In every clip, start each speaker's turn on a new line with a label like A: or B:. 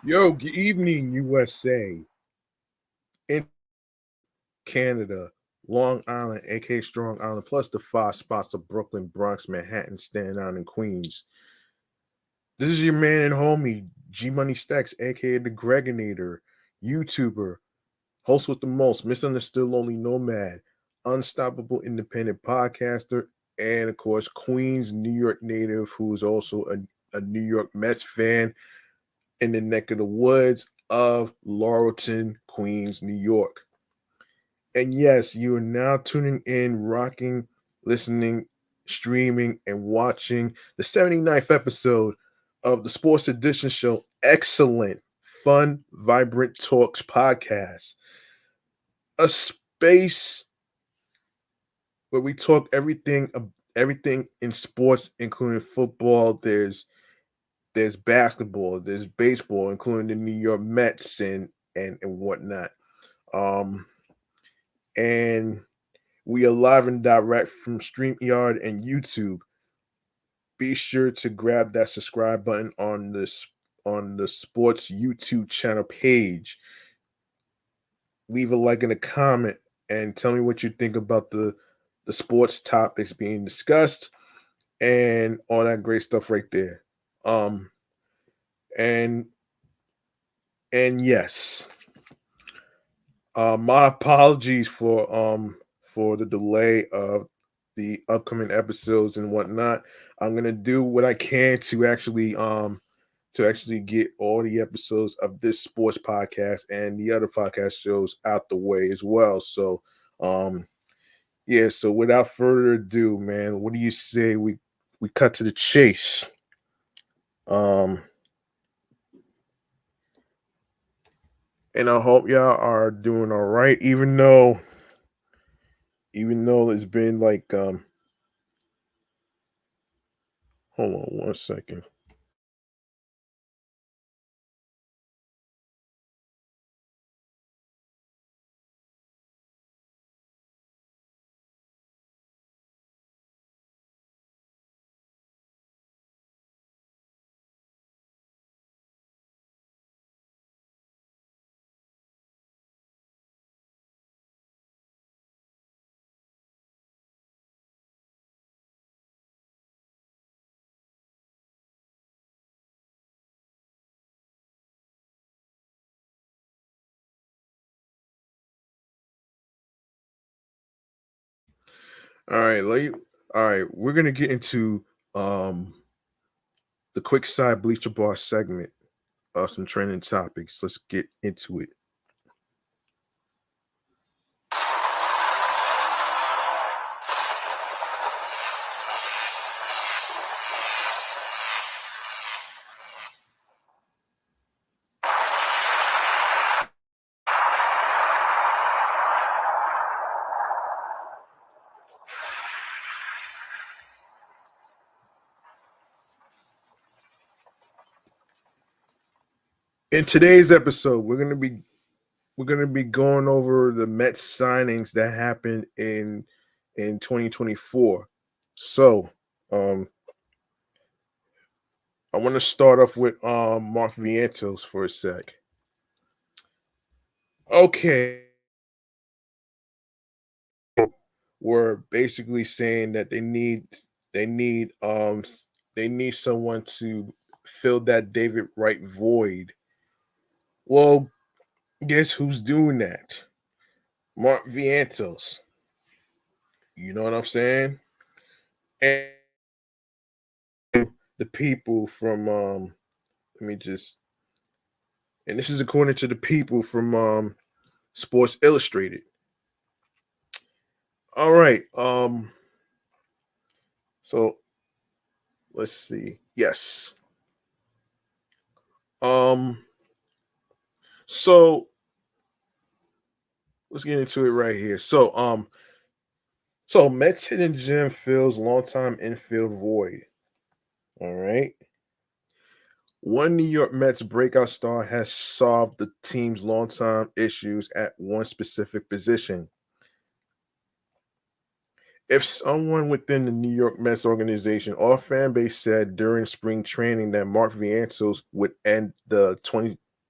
A: Yo, good evening, USA. In Canada, Long Island, aka Strong Island, plus the five spots of Brooklyn, Bronx, Manhattan, Staten Island, and Queens. This is your man and homie, G Money Stacks, aka the Gregonator, YouTuber, host with the most, misunderstood lonely nomad, unstoppable independent podcaster, and of course, Queens, New York native, who is also a New York Mets fan in the neck of the woods of Laurelton, Queens, New York. And yes, you are now tuning in, rocking, listening, streaming, and watching the 79th episode of the Sports Edition Show. Excellent, fun, vibrant talks podcast. A space where we talk everything in sports, including football. There's basketball, there's baseball, including the New York Mets and whatnot. Um, and we are live and direct from StreamYard and YouTube. Be sure to grab that subscribe button on the sports YouTube channel page. Leave a like and a comment and tell me what you think about the sports topics being discussed and all that great stuff right there. Um and and yes, my apologies for the delay of the upcoming episodes and whatnot. I'm gonna do what I can to actually get all the episodes of this sports podcast and the other podcast shows out the way as well. So yeah, so without further ado, man, what do you say we cut to the chase? Um and I hope y'all are doing all right, even though it's been like hold on one second. All right, all right, we're gonna get into um the quick side bleacher bar segment of some trending topics. Let's get into it. In today's episode, we're gonna be going over the Mets signings that happened in 2024. So, um, I want to start off with Mark Vientos for a sec. Okay, we're basically saying that they need um they need someone to fill that David Wright void. Well, guess who's doing that? Mark Vientos. You know what I'm saying? And the people from let me just and this is according to the people from Sports Illustrated. All right. So let's see. Yes. Um so let's get into it right here. So Mets hidden gem fills longtime infield void. All right. One New York Mets breakout star has solved the team's longtime issues at one specific position. If someone within the New York Mets organization or fan base said during spring training that Mark Vientos would end the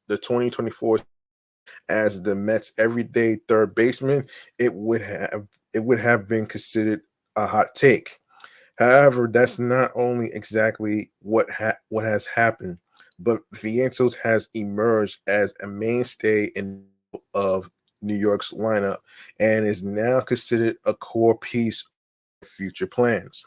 A: the 2024 as the Mets' everyday third baseman, it would have been considered a hot take. However, that's not only exactly what has happened, but Vientos has emerged as a mainstay in of New York's lineup and is now considered a core piece of future plans.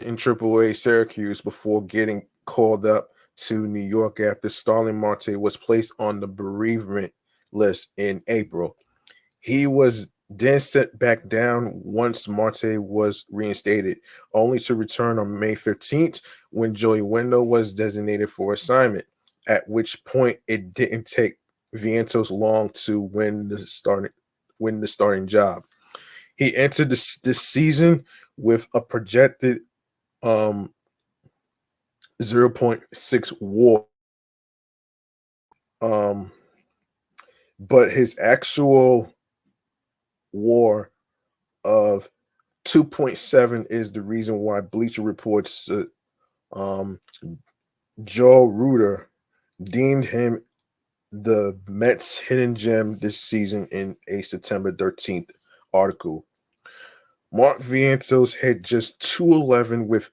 A: In AAA Syracuse before getting called up to New York after Starling Marte was placed on the bereavement list in April. He was then set back down once Marte was reinstated, only to return on May 15th when Joey Wendell was designated for assignment, at which point it didn't take Vientos long to win the starting job. He entered this season with a projected um, zero point 0.6 WAR, um, but his actual WAR of 2.7 is the reason why Bleacher Reports um, Joe Reuter deemed him the Mets' hidden gem this season in a September 13th article. Mark Vientos hit just 211 with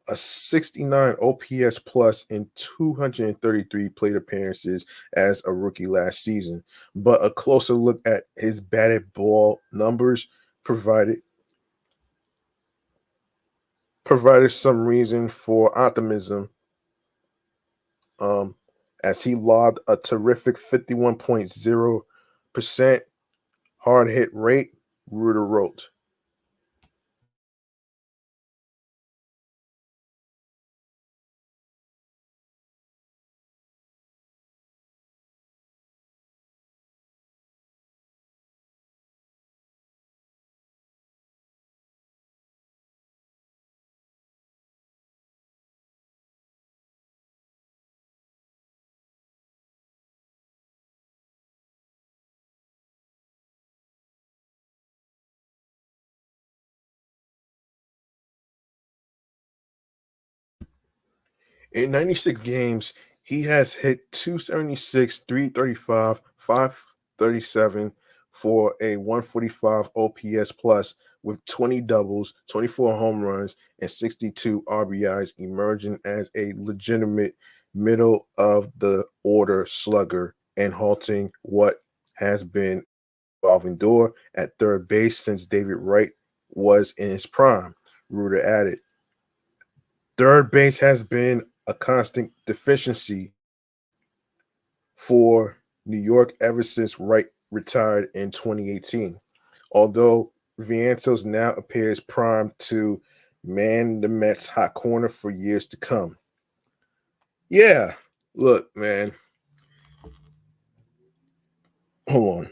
A: a 69 OPS plus in 233 plate appearances as a rookie last season. But a closer look at his batted ball numbers provided provided some reason for optimism, um, as he logged a terrific 51.0% hard hit rate, Reuter wrote. In 96 games, he has hit 276, 335, 537 for a 145 OPS plus with 20 doubles, 24 home runs, and 62 RBIs, emerging as a legitimate middle of the order slugger and halting what has been evolving door at third base since David Wright was in his prime. Reuter added. Third base has been a constant deficiency for New York ever since Wright retired in 2018. Although Vientos now appears primed to man the Mets' hot corner for years to come. Yeah, look, man, hold on.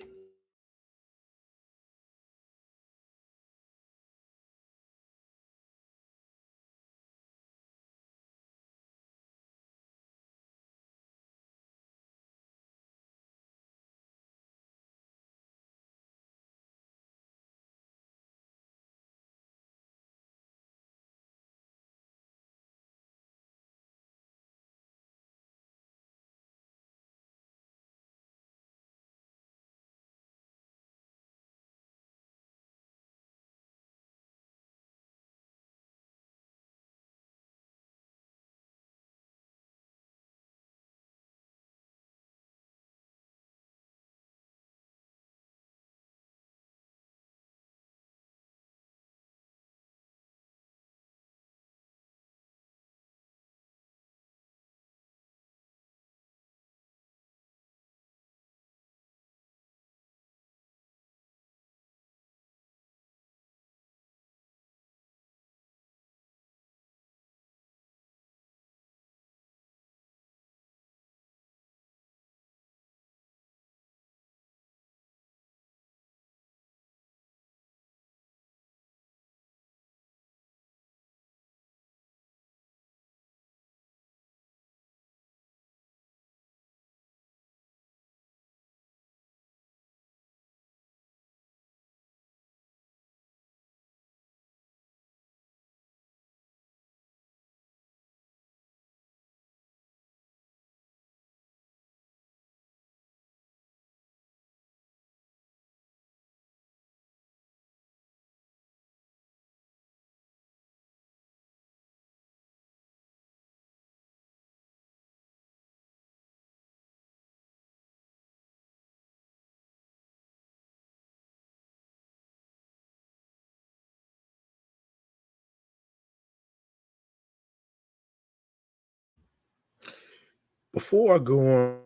A: Before I go on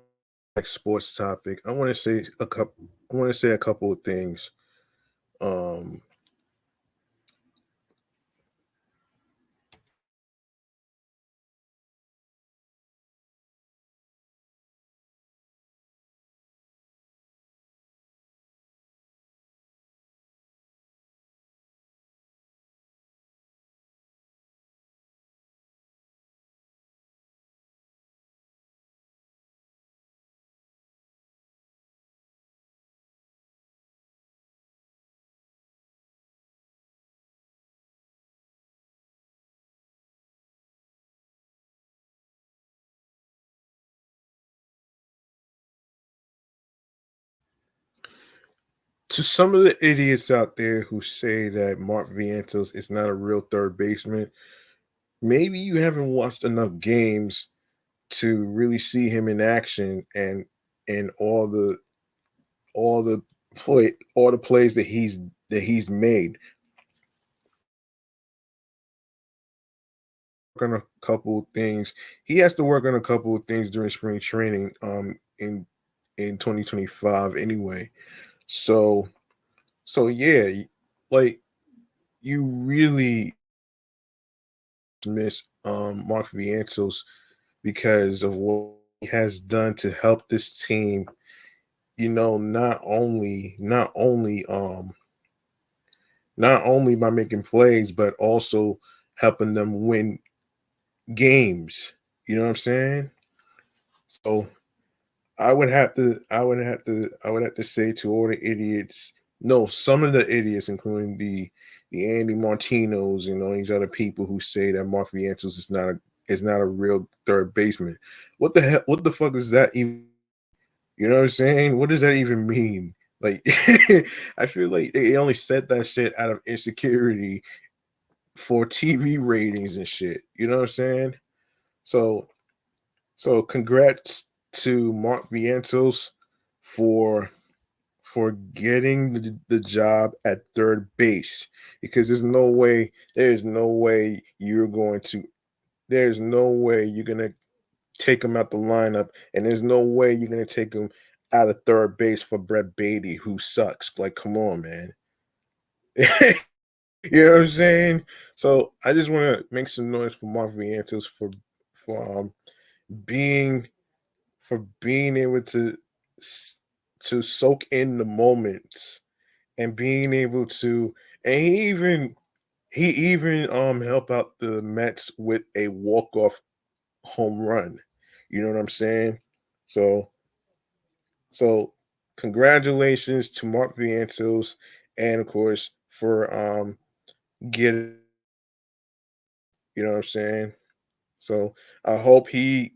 A: next sports topic, I want to say a couple. I want to say a couple of things. Um, to some of the idiots out there who say that Mark Vientos is not a real third baseman, maybe you haven't watched enough games to really see him in action and all the plays that he's made. On a couple of things. He has to work on a couple of things during spring training in 2025 anyway. So yeah, like you really miss Mark Vientos because of what he has done to help this team, not only by making plays but also helping them win games. You know what I'm saying? So I would have to say to all the idiots, no, some of the idiots, including the Andy Martinos and all these other people who say that Mark Vientos is not a real third baseman. What the hell? What the fuck is that even? You know what I'm saying? What does that even mean? Like, I feel like they only said that shit out of insecurity for TV ratings and shit. You know what I'm saying? So congrats to Mark Vientos for getting the job at third base because there's no way you're gonna take him out the lineup, and there's no way you're gonna take him out of third base for Brett Beatty, who sucks. Like, come on, man. You know what I'm saying? So I just want to make some noise for Mark Vientos for being being able s- to soak in the moments and being able to, and he even helped out the Mets with a walk-off home run. You know what I'm saying? So so congratulations to Mark Vientos, and of course for getting, you know what I'm saying? So I hope he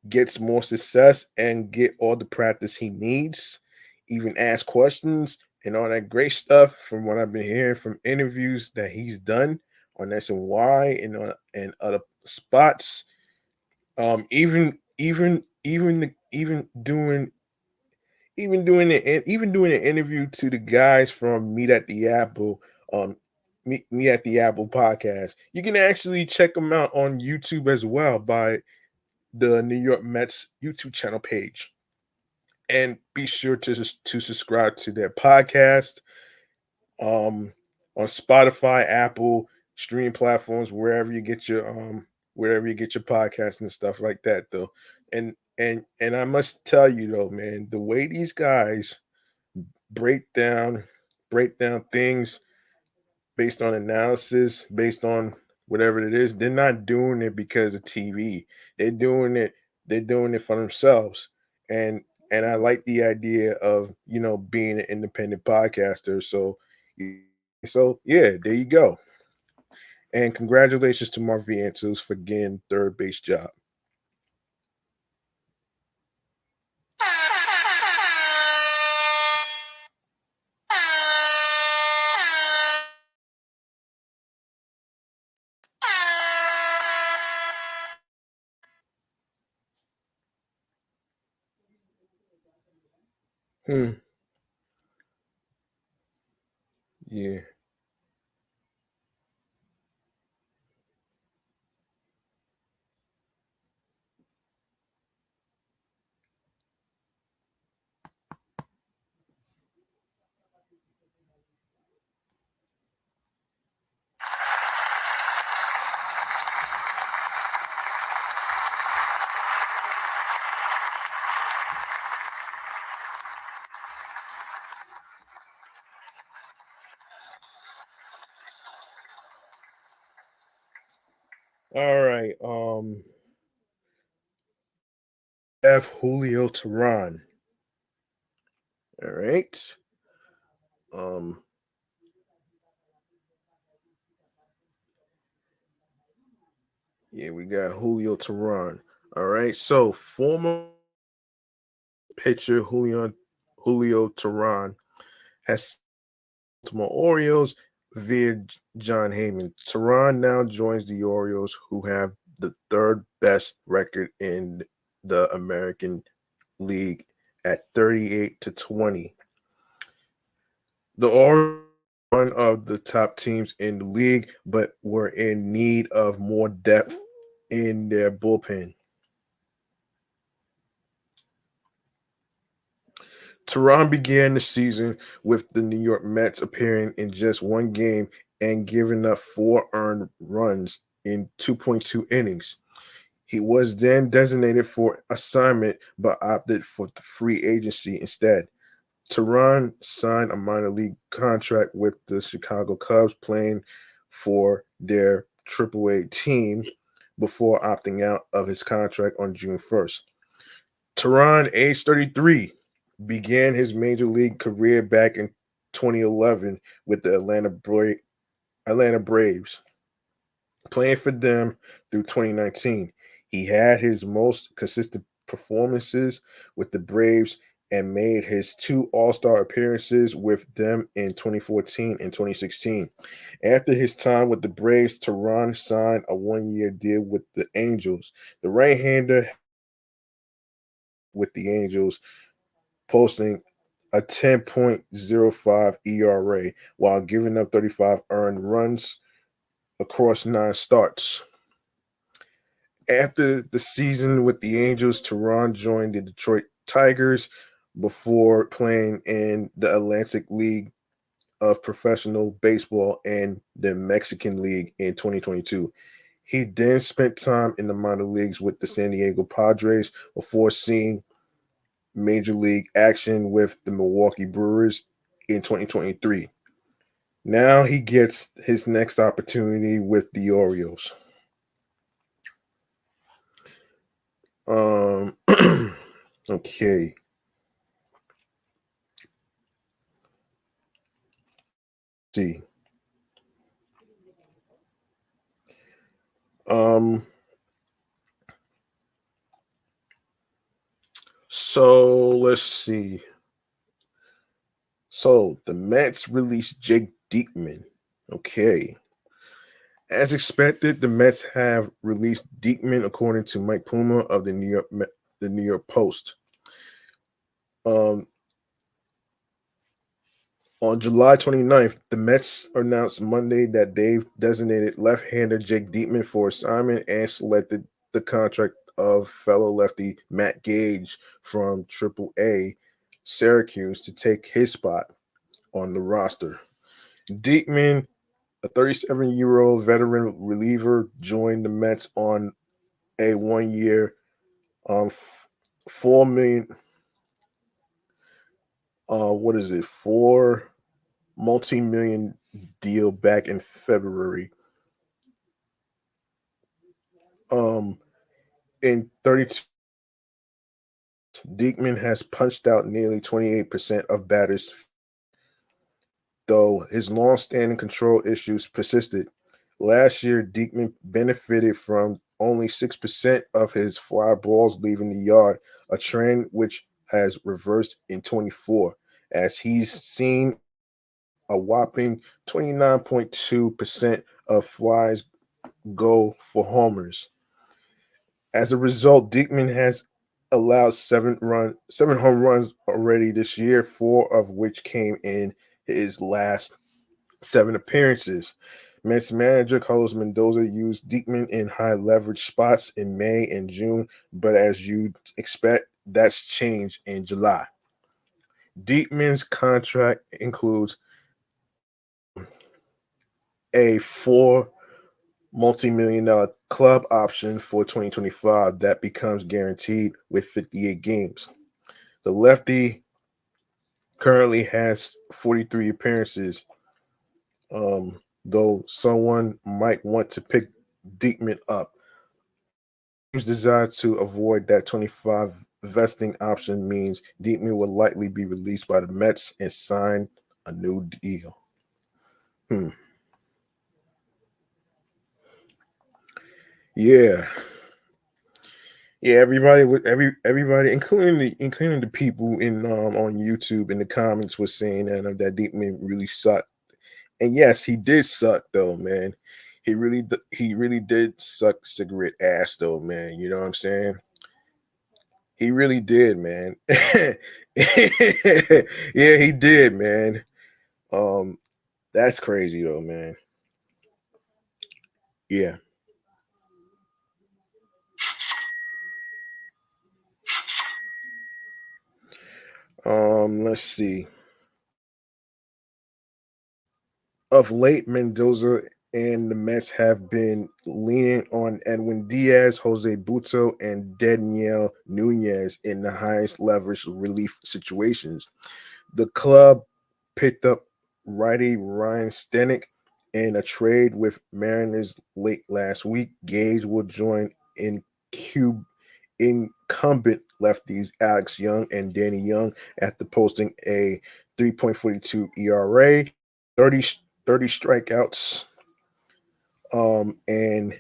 A: gets more success and get all the practice he needs, even ask questions and all that great stuff. From what I've been hearing from interviews that he's done on SNY and other spots, even doing an interview to the guys from Meet at the Apple podcast. You can actually check them out on YouTube as well by the New York Mets YouTube channel page, and be sure to subscribe to their podcast um on Spotify, Apple streaming platforms, wherever you get your podcasts and stuff like that though. And I must tell you though, man, the way these guys break down break down things based on analysis, based on whatever it is. They're not doing it because of TV. They're doing it. They're doing it for themselves. And I like the idea of being an independent podcaster. So yeah, there you go. And congratulations to Mark Vientos for getting third base job. Hmm. Yeah. All right. Have Julio Tehron. All right. Um, yeah, we got Julio Tehron. All right. So former pitcher Julio Tehron has Baltimore Orioles via John Heyman. Tehran now joins the Orioles, who have the third best record in the American League at 38-20. The Orioles are one of the top teams in the league, but were in need of more depth in their bullpen. Tehran began the season with the New York Mets appearing in just one game and giving up 4 earned runs in 2.2 innings. He was then designated for assignment but opted for the free agency instead. Tehran signed a minor league contract with the Chicago Cubs, playing for their AAA team before opting out of his contract on June 1st. Tehran, age 33, began his major league career back in 2011 with the Atlanta Braves, playing for them through 2019. He had his most consistent performances with the Braves and made his 2 All-Star appearances with them in 2014 and 2016. After his time with the Braves, Tehran signed a 1-year deal with the Angels. The right-hander with the Angels posting a 10.05 ERA while giving up 35 earned runs across 9 starts. After the season with the Angels, Tehran joined the Detroit Tigers before playing in the Atlantic League of Professional Baseball and the Mexican League in 2022. He then spent time in the minor leagues with the San Diego Padres before seeing major league action with the Milwaukee Brewers in 2023. Now he gets his next opportunity with the Orioles. Um, okay. See. Um, so let's see. So the Mets released Jake Diekman. Okay. As expected, the Mets have released Diekman, according to Mike Puma of the New York Post. Um, On July 29th, the Mets announced Monday that they've designated left-hander Jake Diekman for assignment and selected the contract of fellow lefty Matt Gage from AAA Syracuse to take his spot on the roster. Diekman, a 37-year-old veteran reliever, joined the Mets on a 1-year, 4 million. What is it? 4 multi-million deal back in February. Um, in 32, Diekman has punched out nearly 28% of batters, though his long-standing control issues persisted. Last year, Diekman benefited from only 6% of his fly balls leaving the yard, a trend which has reversed in 24, as he's seen a whopping 29.2% of flies go for homers. As a result, Diekman has allowed 7 home runs already this year, 4 of which came in his last 7 appearances. Mets manager Carlos Mendoza used Diekman in high leverage spots in May and June, but as you'd expect, that's changed in July. Diekman's contract includes a $4 multi-million club option for 2025 that becomes guaranteed with 58 games. The lefty currently has 43 appearances, though someone might want to pick Diekman up. Teams desire to avoid that 25 vesting option means Diekman will likely be released by the Mets and sign a new deal. Yeah. Yeah, everybody, including the people in on YouTube in the comments was saying that Diekman really sucked. And yes, he did suck though, man. He really did suck cigarette ass though, man. You know what I'm saying? He really did, man. Yeah, he did, man. Um, that's crazy though, man. Yeah. Let's see. Of late, Mendoza and the Mets have been leaning on Edwin Diaz, Jose Buto, and Daniel Nunez in the highest leverage relief situations. The club picked up righty Ryan Stanek in a trade with Mariners late last week. Gage will join in incumbent lefties Alex Young and Danny Young after posting a 3.42 ERA, 30, 30 strikeouts, and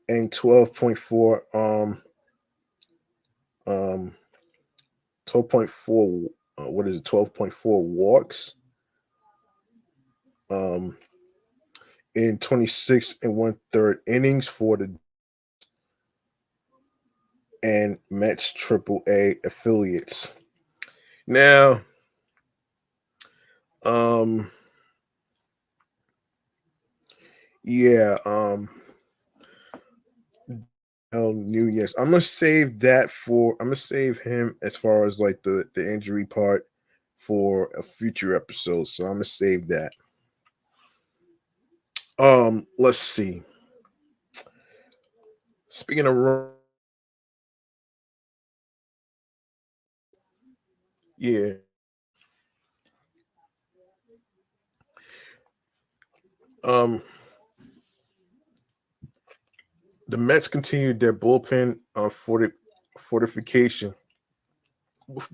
A: 12.4 um 12.4 what is it 12.4 walks um in 26 and 1/3 innings for the and Mets AAA affiliates. Now, um, yeah, New Year's. I'm gonna save him as far as like the injury part for a future episode. So I'm gonna save that. Let's see. Speaking of, yeah, um, the Mets continued their bullpen fortification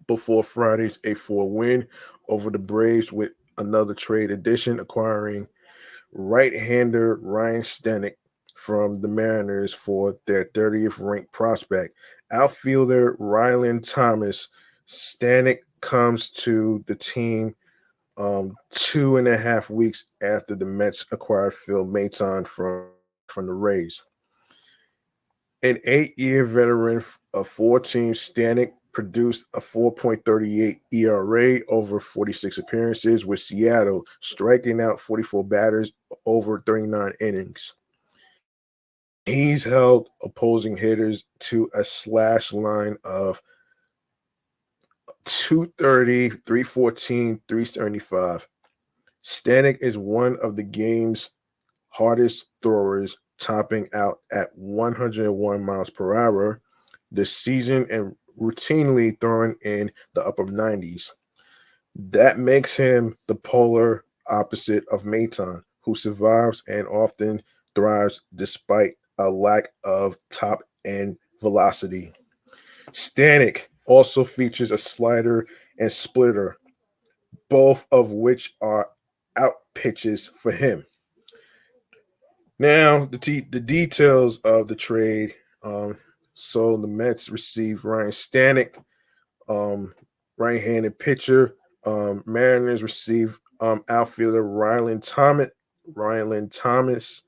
A: before Friday's 8-4 win over the Braves with another trade addition, acquiring right-hander Ryan Stanek from the Mariners for their 30th ranked prospect. Outfielder Rylan Thomas. Stanek comes to the team 2.5 weeks after the Mets acquired Phil Maton from the Rays. An 8-year veteran of 4 teams, Stanek produced a 4.38 ERA over 46 appearances with Seattle, striking out 44 batters over 39 innings. He's held opposing hitters to a slash line of 230, 314, 375. Stanek is one of the game's hardest throwers, topping out at 101 miles per hour this season and routinely throwing in the upper 90s. That makes him the polar opposite of Maton, who survives and often thrives despite a lack of top end velocity. Stanek also features a slider and splitter, both of which are out pitches for him. Now, the details of the trade. So the Mets received Ryan Stanek, right-handed pitcher. Mariners received outfielder Rylan Thomas,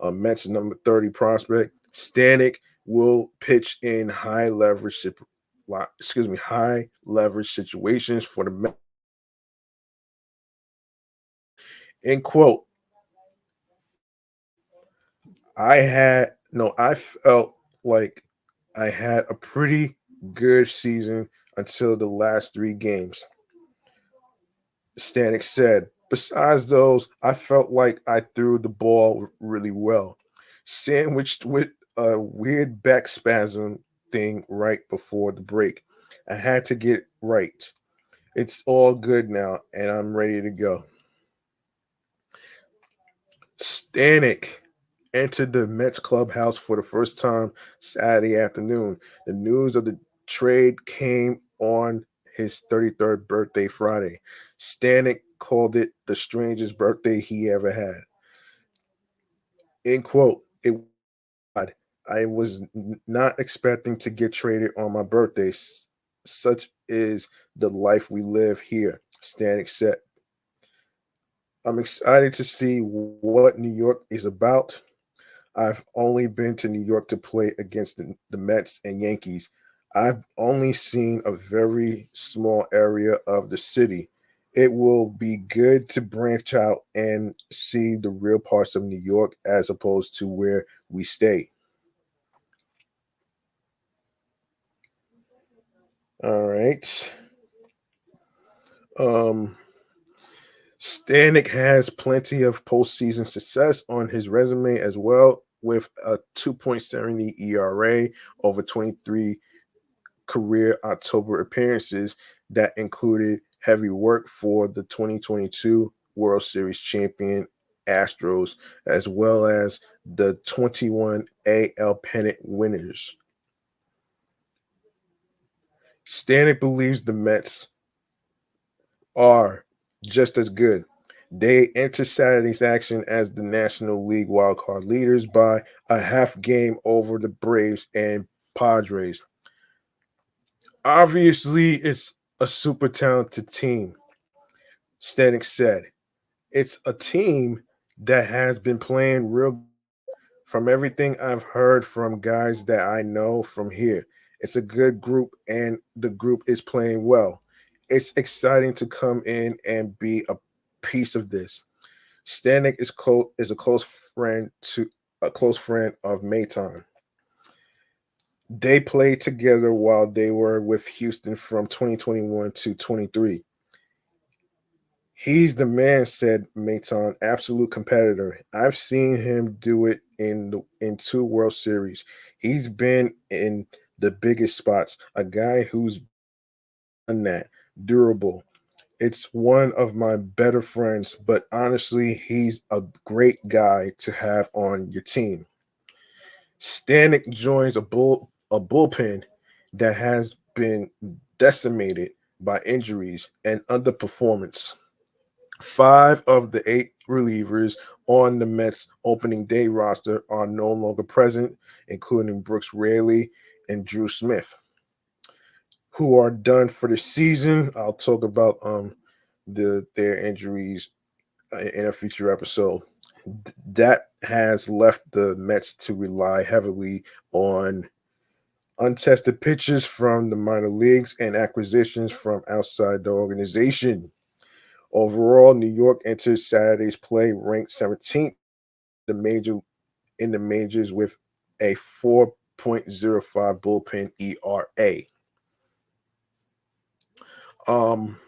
A: Mets number 30 prospect. Stanek will pitch in high leverage situations for the Mets. End quote. I felt like I had a pretty good season until the last 3 games. Stanek said. Besides those, I felt like I threw the ball really well, sandwiched with a weird back spasm thing right before the break. I had to get right. It's all good now, and I'm ready to go. Stanek entered the Mets clubhouse for the first time Saturday afternoon. The news of the trade came on his 33rd birthday Friday. Stanek called it the strangest birthday he ever had. End quote. It was odd. I was not expecting to get traded on my birthday. Such is the life we live here, Stanek said. I'm excited to see what New York is about. I've only been to New York to play against the Mets and Yankees. I've only seen a very small area of the city. It will be good to branch out and see the real parts of New York as opposed to where we stay. All right. Um, Stanek has plenty of postseason success on his resume as well, with a 2.70 ERA over 23 career October appearances that included heavy work for the 2022 World Series champion Astros, as well as the 21 AL pennant winners. Stanek believes the Mets are just as good. They enter Saturday's action as the National League wildcard leaders by a half game over the Braves and Padres. Obviously, it's a super talented team, Stanek said. It's a team that has been playing real from everything I've heard from guys that I know from here. It's a good group and the group is playing well. It's exciting to come in and be a piece of this. Stanek is a close friend of Mayton. They played together while they were with Houston from 2021 to 23. He's the man, said Mayton, absolute competitor. I've seen him do it in two World Series. He's been in the biggest spots. A guy who's done that, durable. It's one of my better friends, but honestly, he's a great guy to have on your team. Stanek joins a bullpen that has been decimated by injuries and underperformance. Five of the eight relievers on the Mets opening day roster are no longer present, including Brooks Raley and Drew Smith, who are done for the season. I'll talk about their injuries in a future episode. That has left the Mets to rely heavily on untested pitches from the minor leagues and acquisitions from outside the organization. Overall, New York enters Saturday's play ranked 17th the major in the majors with a 4.05 bullpen ERA. Um,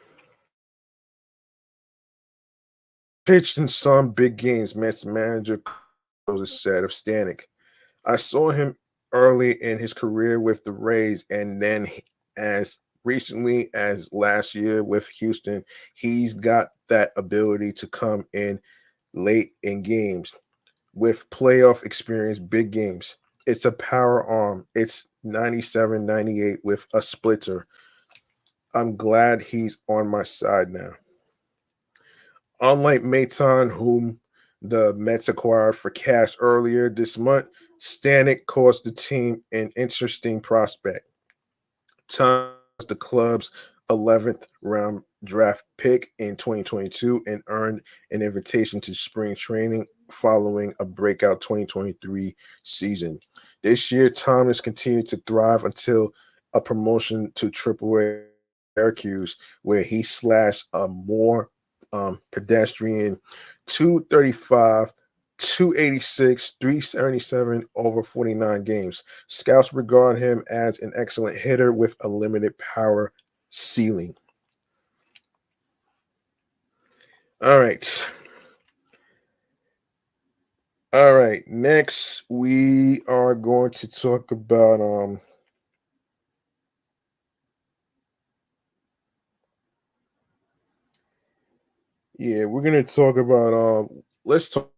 A: Pitched in some big games, Mets manager said of Stanek. I saw him early in his career with the Rays, and then as recently as last year with Houston, he's got that ability to come in late in games with playoff experience, big games. It's a power arm. It's 97, 98 with a splitter. I'm glad he's on my side now. Unlike Maton, whom the Mets acquired for cash earlier this month, Stanek cost the team an interesting prospect. Tom was the club's 11th round draft pick in 2022 and earned an invitation to spring training following a breakout 2023 season. This year, Thomas continued to thrive until a promotion to AAA Syracuse, where he slashed a more pedestrian 235, 286, 377 over 49 games. Scouts regard him as an excellent hitter with a limited power ceiling. All right. All right. Next, we are going to talk about we're going to talk about let's talk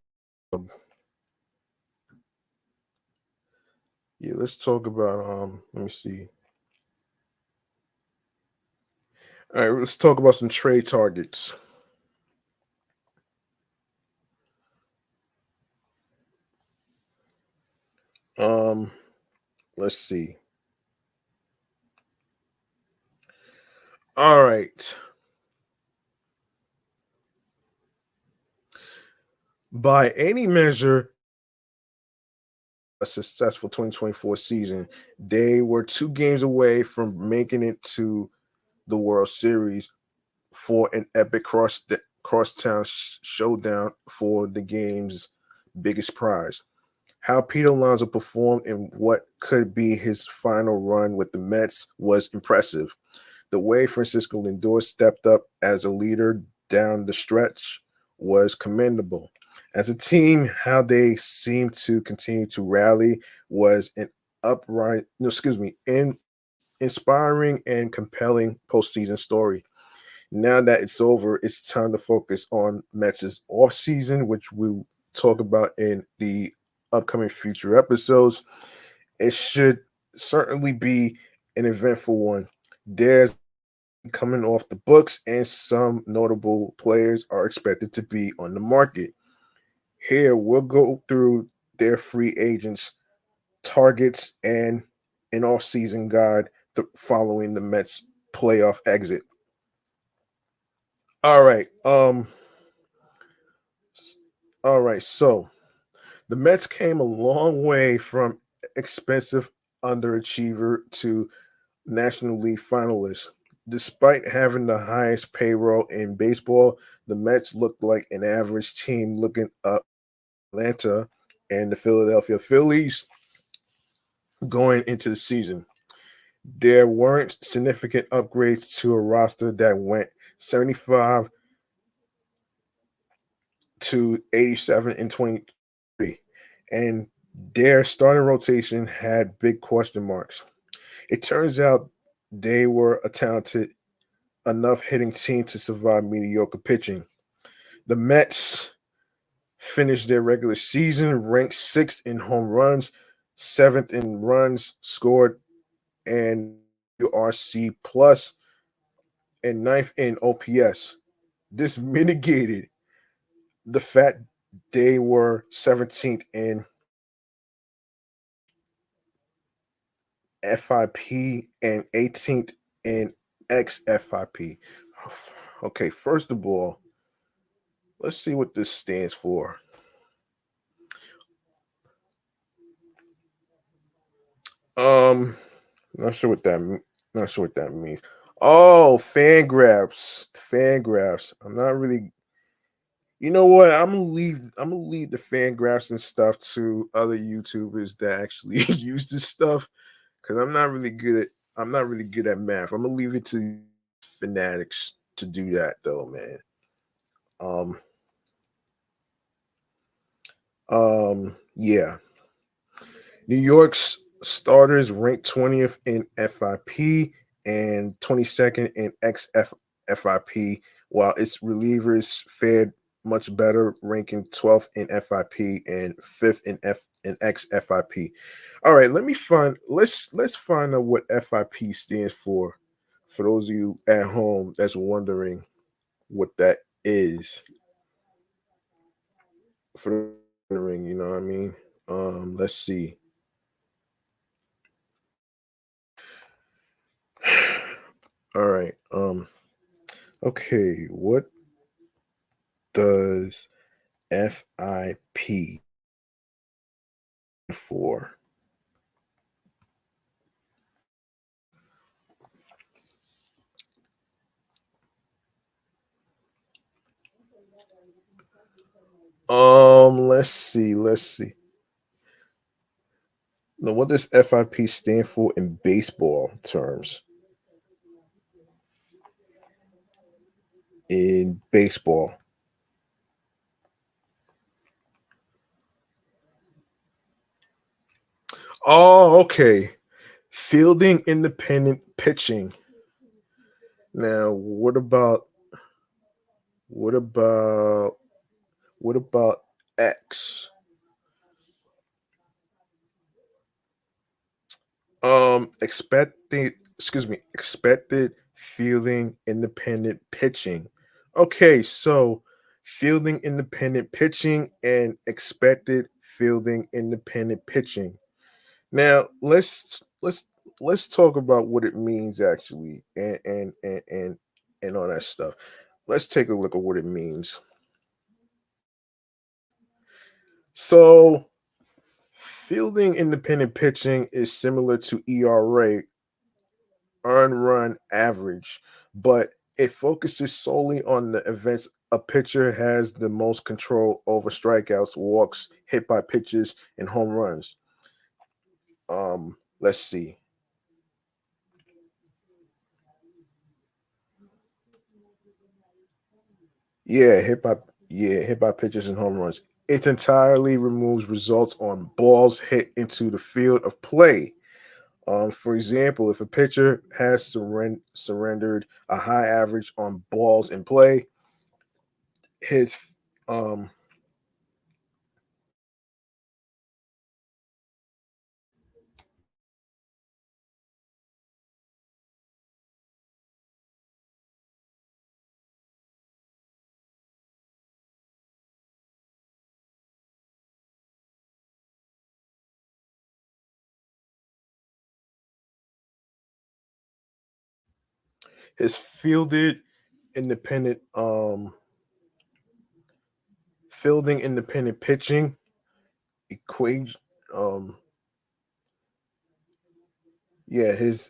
A: Yeah, let's talk about let me see. All right, let's talk about some trade targets. Um, let's see. All right. By any measure, a successful 2024 season, they were 2 games away from making it to the World Series for an epic crosstown showdown for the game's biggest prize. How Pete Alonso performed in what could be his final run with the Mets was impressive. The way Francisco Lindor stepped up as a leader down the stretch was commendable. As a team, how they seemed to continue to rally was an upright, no, excuse me, an inspiring and compelling postseason story. Now that it's over, it's time to focus on Mets' offseason, which we'll talk about in the upcoming future episodes. It should certainly be an eventful one. There's coming off the books, and some notable players are expected to be on the market. Here, we'll go through their free agents, targets, and an off-season guide following the Mets playoff exit. All right. All right. So the Mets came a long way from expensive underachiever to National League finalists. Despite having the highest payroll in baseball, the Mets looked like an average team looking up Atlanta and the Philadelphia Phillies going into the season. There weren't significant upgrades to a roster that went 75 to 87 in 23, and their starting rotation had big question marks. It turns out they were a talented enough hitting team to survive mediocre pitching. The Mets finished their regular season ranked sixth in home runs, seventh in runs scored, and URC plus, and ninth in OPS. This mitigated the fact they were 17th in FIP and 18th in XFIP. Okay, first of all, let's see what this stands for. Um, not sure what that not sure what that means. Oh, fan graphs, fan graphs. I'm not really. You know what? I'm gonna leave the fan graphs and stuff to other YouTubers that actually use this stuff because I'm not really good at math. I'm gonna leave it to fanatics to do that though, man. Um, yeah. New York's starters ranked 20th in FIP and 22nd in XFIP, while its relievers fared much better, ranking 12th in FIP and 5th in XFIP. All right, let's find out what FIP stands for. For those of you at home that's wondering what that is, for wondering, you know what I mean? Let's see. All right. Okay, what does FIP for? Let's see. Let's see. Now, what does FIP stand for in baseball terms? In baseball. Oh, okay. Fielding independent pitching. Now, what about what about X? Expected fielding independent pitching. Okay, so fielding independent pitching and expected fielding independent pitching. Now let's talk about what it means actually, and all that stuff. Let's take a look at what it means. So fielding independent pitching is similar to ERA, earned run average, but it focuses solely on the events a pitcher has the most control over: strikeouts, walks, hit by pitches, and home runs. Let's see. Yeah, hit by pitches and home runs. It entirely removes results on balls hit into the field of play. For example, if a pitcher has surrendered a high average on balls in play, his um his independent um fielding independent pitching equation um yeah, his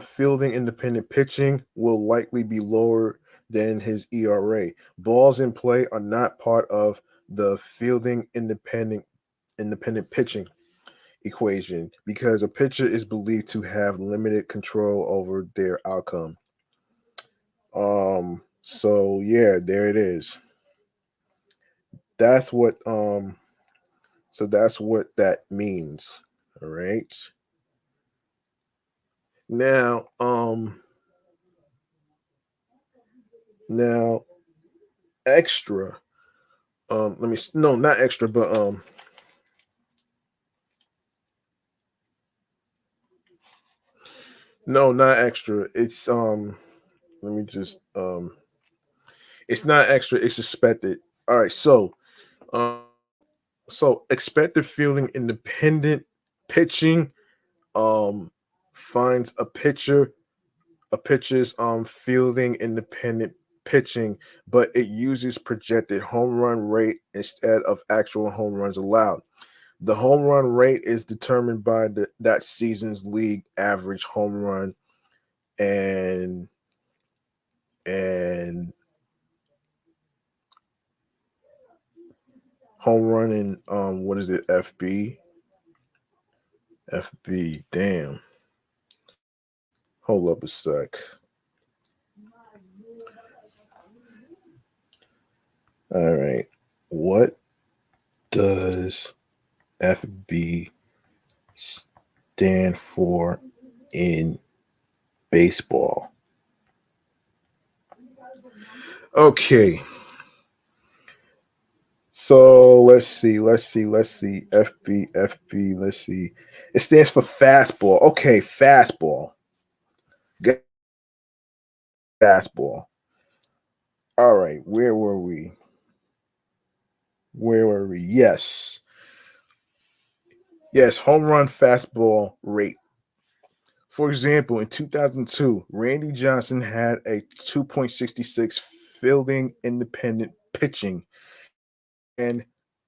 A: fielding independent pitching will likely be lower than his ERA. Balls in play are not part of the fielding independent pitching equation because a pitcher is believed to have limited control over their outcome. So yeah, there it is. That's what that's what that means. All right. Now, now extra. Let me no, not extra, but no, not extra. It's let me just it's not extra, it's expected. All right, um so expected fielding independent pitching um finds a pitcher's fielding independent pitching, but it uses projected home run rate instead of actual home runs allowed. The home run rate is determined by that season's league average home run and and home run and what is it, FB, damn, hold up a sec. All right, what does FB stand for in baseball? Okay, so let's see. FB, let's see. It stands for fastball. Okay, fastball. Get fastball. All right, where were we? Where were we? Yes. Yes, home run fastball rate. For example, in 2002, Randy Johnson had a 2.66 fielding independent pitching and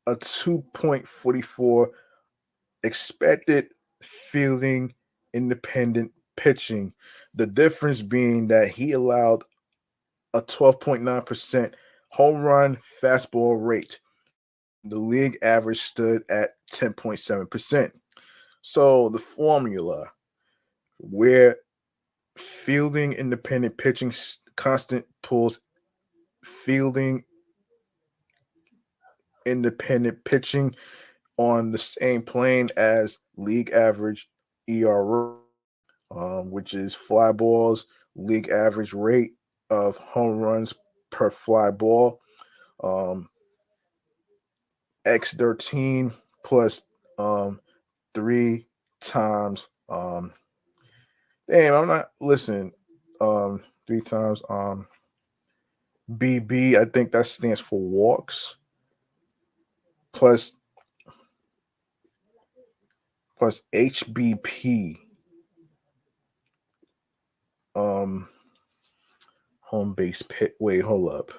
A: a 2.44 expected fielding independent pitching. The difference being that he allowed a 12.9% home run fastball rate. The league average stood at 10.7%. So the formula where fielding independent pitching constant pulls fielding independent pitching on the same plane as league average ERA, which is fly balls, league average rate of home runs per fly ball, um, X13 plus 3 times Um, damn, I'm not listen. 3 times. BB, I think that stands for walks plus HBP. Um, home base pit. Wait, hold up.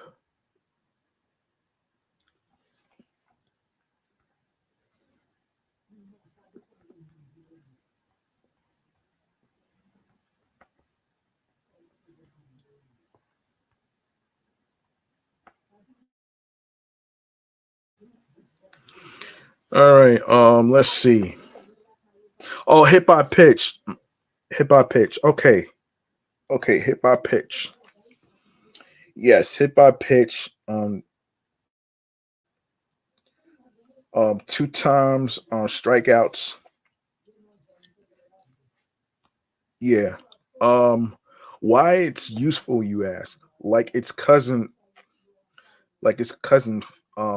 A: All right. Let's see. Oh, hit by pitch. Hit by pitch. Okay. Okay, hit by pitch. Yes, hit by pitch. 2 times strikeouts. Yeah. Um, why it's useful, you ask? Like its cousin,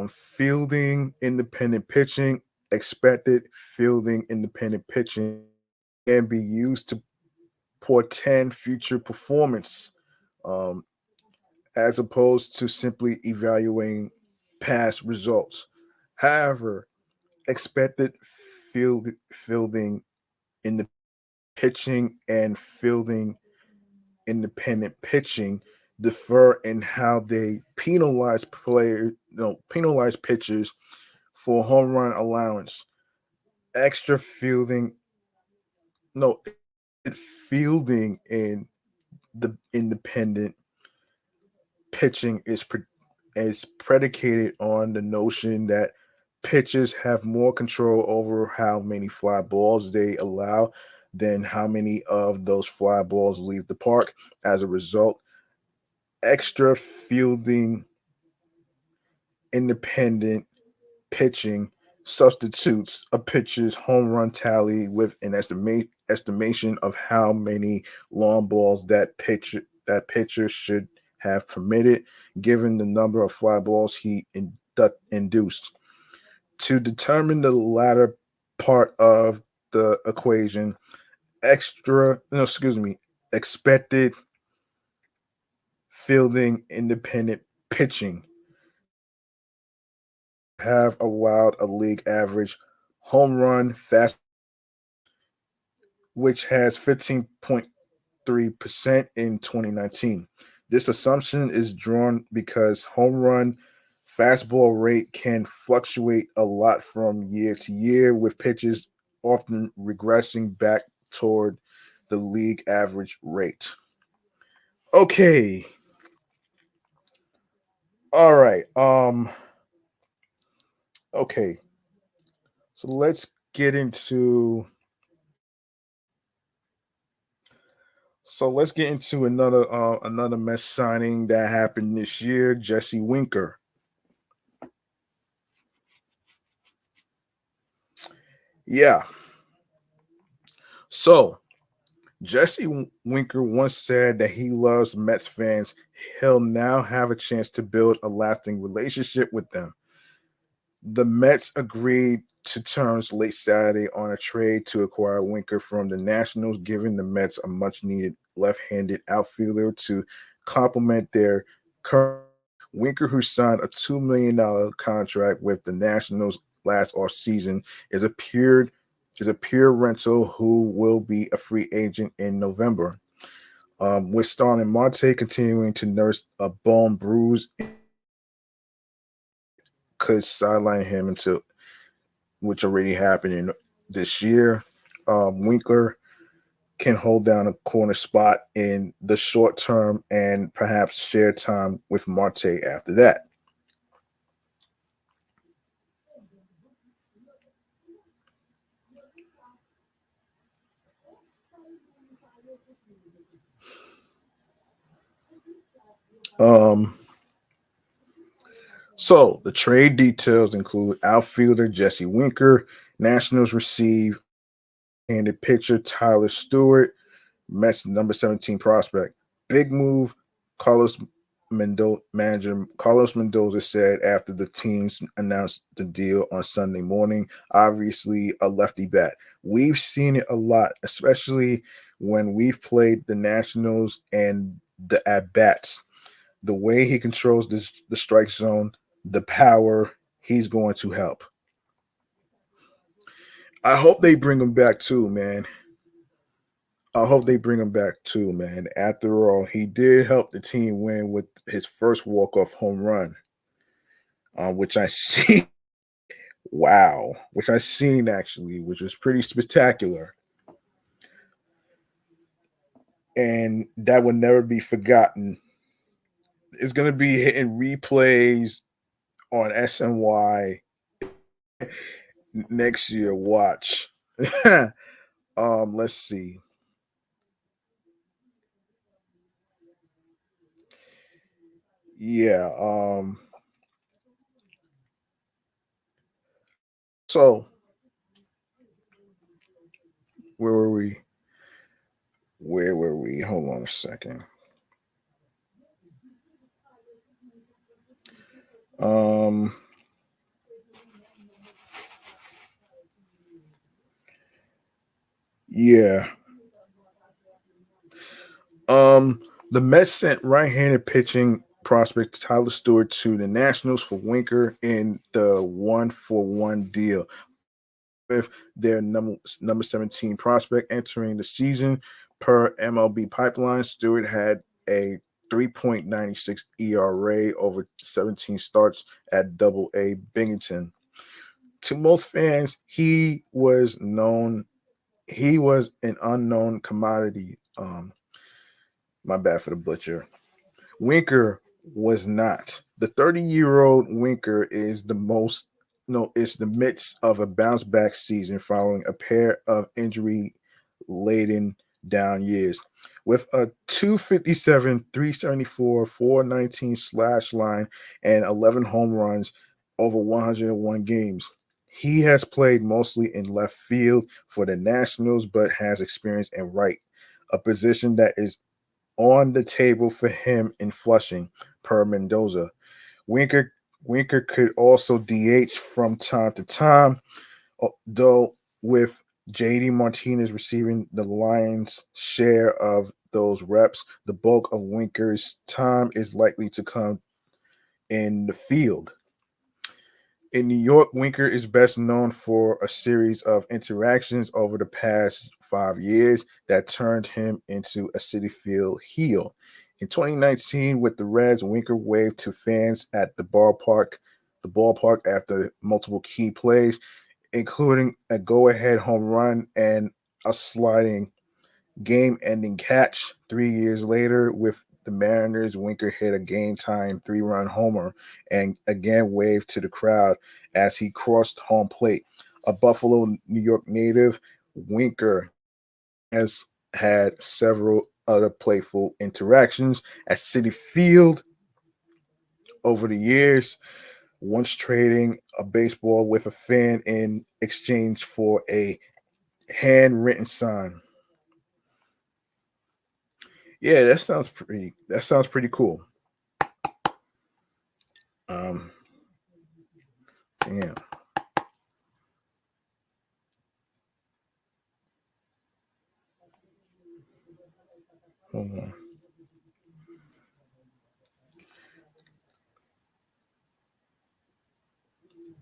A: fielding independent pitching, expected fielding independent pitching can be used to portend future performance, um, as opposed to simply evaluating past results. However, expected fielding in the pitching and fielding independent pitching differ in how they penalize pitchers for home run allowance. Extra fielding, no, fielding in the independent pitching is predicated on the notion that pitchers have more control over how many fly balls they allow than how many of those fly balls leave the park. As a result, extra fielding independent pitching substitutes a pitcher's home run tally with an estimation of how many long balls that pitcher should have permitted, given the number of fly balls he induced. To determine the latter part of the equation, expected fielding independent pitching have allowed a league average home run fast, which has 15.3% in 2019. This assumption is drawn because home run fastball rate can fluctuate a lot from year to year, with pitches often regressing back toward the league average rate. Okay. All right. Okay. So get into let's get into another Mets signing that happened this year, Jesse Winker. Yeah. So Jesse Winker once said that he loves Mets fans. He'll now have a chance to build a lasting relationship with them. The Mets agreed to terms late Saturday on a trade to acquire Winker from the Nationals, giving the Mets a much needed left handed outfielder to complement their current. Winker, who signed a $2 million contract with the Nationals last offseason, is a pure rental who will be a free agent in November. With Starling Marte continuing to nurse a bone bruise, could sideline him until which already happened in this year. Winkler can hold down a corner spot in the short term and perhaps share time with Marte after that. Um, so the trade details include outfielder Jesse Winker. Nationals receive handed pitcher Tyler Stewart, Mets number 17 prospect. Big move. Carlos manager Carlos Mendoza said after the teams announced the deal on Sunday morning. Obviously, a lefty bat. We've seen it a lot, especially when we've played the Nationals and the at bats. The way he controls the strike zone, the power, he's going to help. I hope they bring him back too, man. I hope they bring him back too, man. After all, he did help the team win with his first walk-off home run, which I see. Wow, which I seen actually, which was pretty spectacular, and that will never be forgotten. It's gonna be hitting replays on SNY next year. Watch. Let's see. Yeah. So where were we? Where were we? Hold on a second. Um. Yeah. The Mets sent right-handed pitching prospect Tyler Stewart to the Nationals for Winker in the 1-for-1 deal. With their number 17 prospect entering the season, per MLB Pipeline, Stewart had a 3.96 ERA over 17 starts at Double A Binghamton. To most fans, he was known. He was an unknown commodity. My bad for the butcher. Winker was not. The 30-year-old Winker is the most no, it's the midst of a bounce back season following a pair of injury laden down years. With a 257, 374, 419 slash line and 11 home runs over 101 games. He has played mostly in left field for the Nationals, but has experience in right, a position that is on the table for him in Flushing, per Mendoza. Winker Winker could also DH from time to time, though with JD Martinez receiving the Lions' share of those reps, the bulk of Winker's time is likely to come in the field. In New York, Winker is best known for a series of interactions over the past 5 years that turned him into a Citi Field heel. In 2019, with the Reds, Winker waved to fans at the ballpark after multiple key plays, including a go-ahead home run and a sliding game-ending catch. 3 years later, with the Mariners, Winker hit a game-tying three-run homer and again waved to the crowd as he crossed home plate. A Buffalo, New York native, Winker has had several other playful interactions at Citi Field over the years, once trading a baseball with a fan in exchange for a handwritten sign. Yeah, that sounds pretty cool. Um, yeah. Hold on.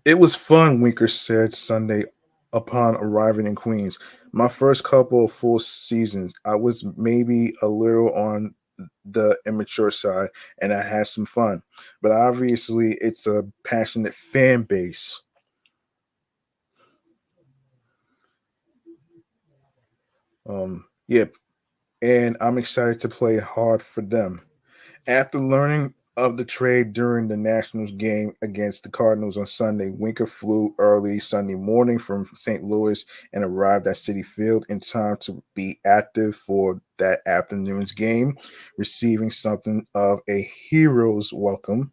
A: It was fun, Winker said Sunday upon arriving in Queens. My first couple of full seasons, I was maybe a little on the immature side and I had some fun. But obviously, it's a passionate fan base. Yep. And I'm excited to play hard for them. After learning of the trade during the Nationals game against the Cardinals on Sunday, Winker flew early Sunday morning from St. Louis and arrived at Citi Field in time to be active for that afternoon's game, receiving something of a hero's welcome.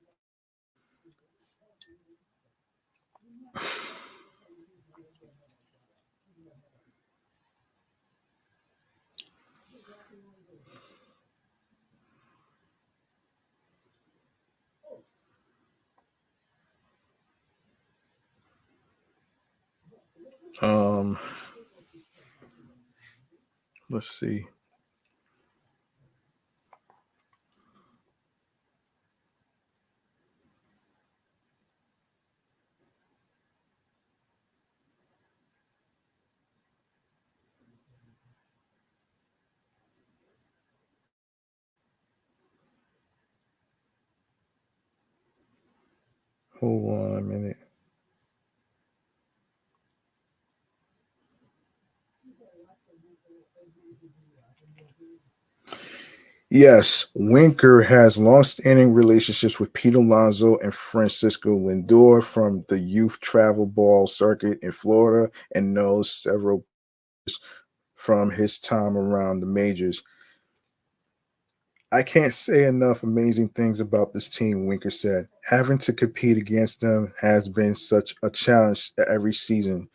A: Um, let's see. Hold on a minute. Yes, Winker has long-standing relationships with Pete Alonso and Francisco Lindor from the youth travel ball circuit in Florida and knows several from his time around the majors. I can't say enough amazing things about this team, Winker said. Having to compete against them has been such a challenge every season.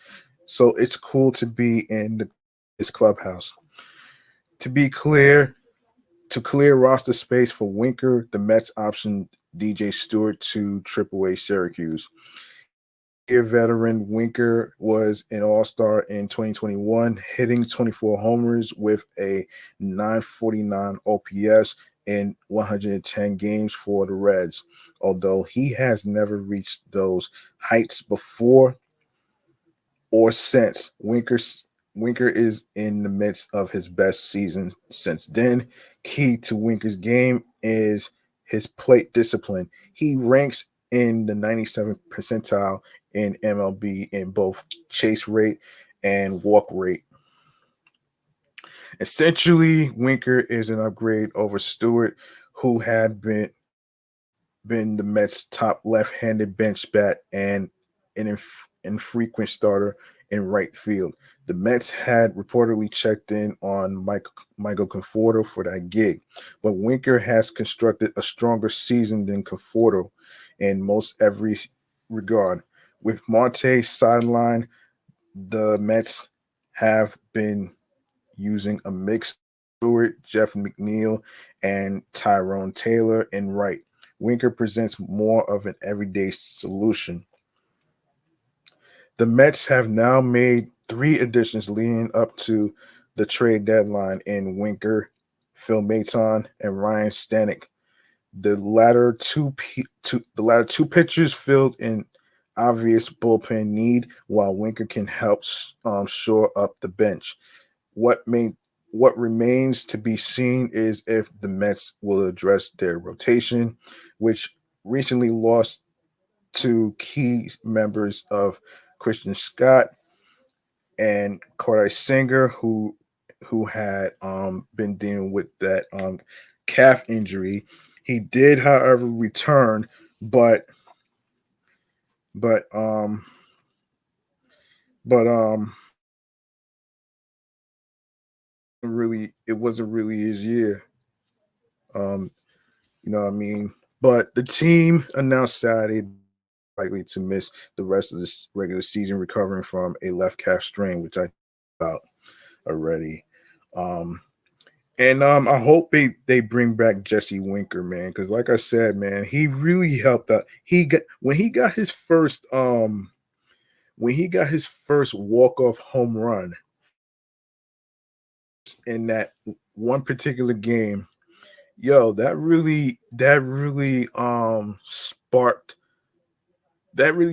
A: So it's cool to be in this clubhouse. To be clear, to clear roster space for Winker, the Mets optioned DJ Stewart to AAA Syracuse. Year veteran Winker was an all-star in 2021, hitting 24 homers with a 949 OPS in 110 games for the Reds. Although he has never reached those heights before or since, Winker is in the midst of his best season since then. Key to Winker's game is his plate discipline. He ranks in the 97th percentile in MLB in both chase rate and walk rate. Essentially, Winker is an upgrade over Stewart, who had been the Mets' top left-handed bench bat and an infrequent starter in right field. The Mets had reportedly checked in on Michael Conforto for that gig, but Winker has constructed a stronger season than Conforto in most every regard. With Marte sideline, the Mets have been using a mix of Stewart, Jeff McNeil, and Tyrone Taylor in right. Winker presents more of an everyday solution. The Mets have now made three additions leading up to the trade deadline in Winker, Phil Maton, and Ryan Stanek. The latter two pitchers filled in obvious bullpen need, while Winker can help shore up the bench. What may what remains to be seen is if the Mets will address their rotation, which recently lost two key members of Christian Scott and Corey Singer, who had been dealing with that calf injury. He did, however, return, but but um but really it wasn't really his year. Um, you know what I mean? But the team announced Saturday likely to miss the rest of this regular season, recovering from a left calf strain, which I about already. Um, and I hope they bring back Jesse Winker, man, because like I said, man, he really helped out. He got when he got his first walk off home run in that one particular game. Yo, that really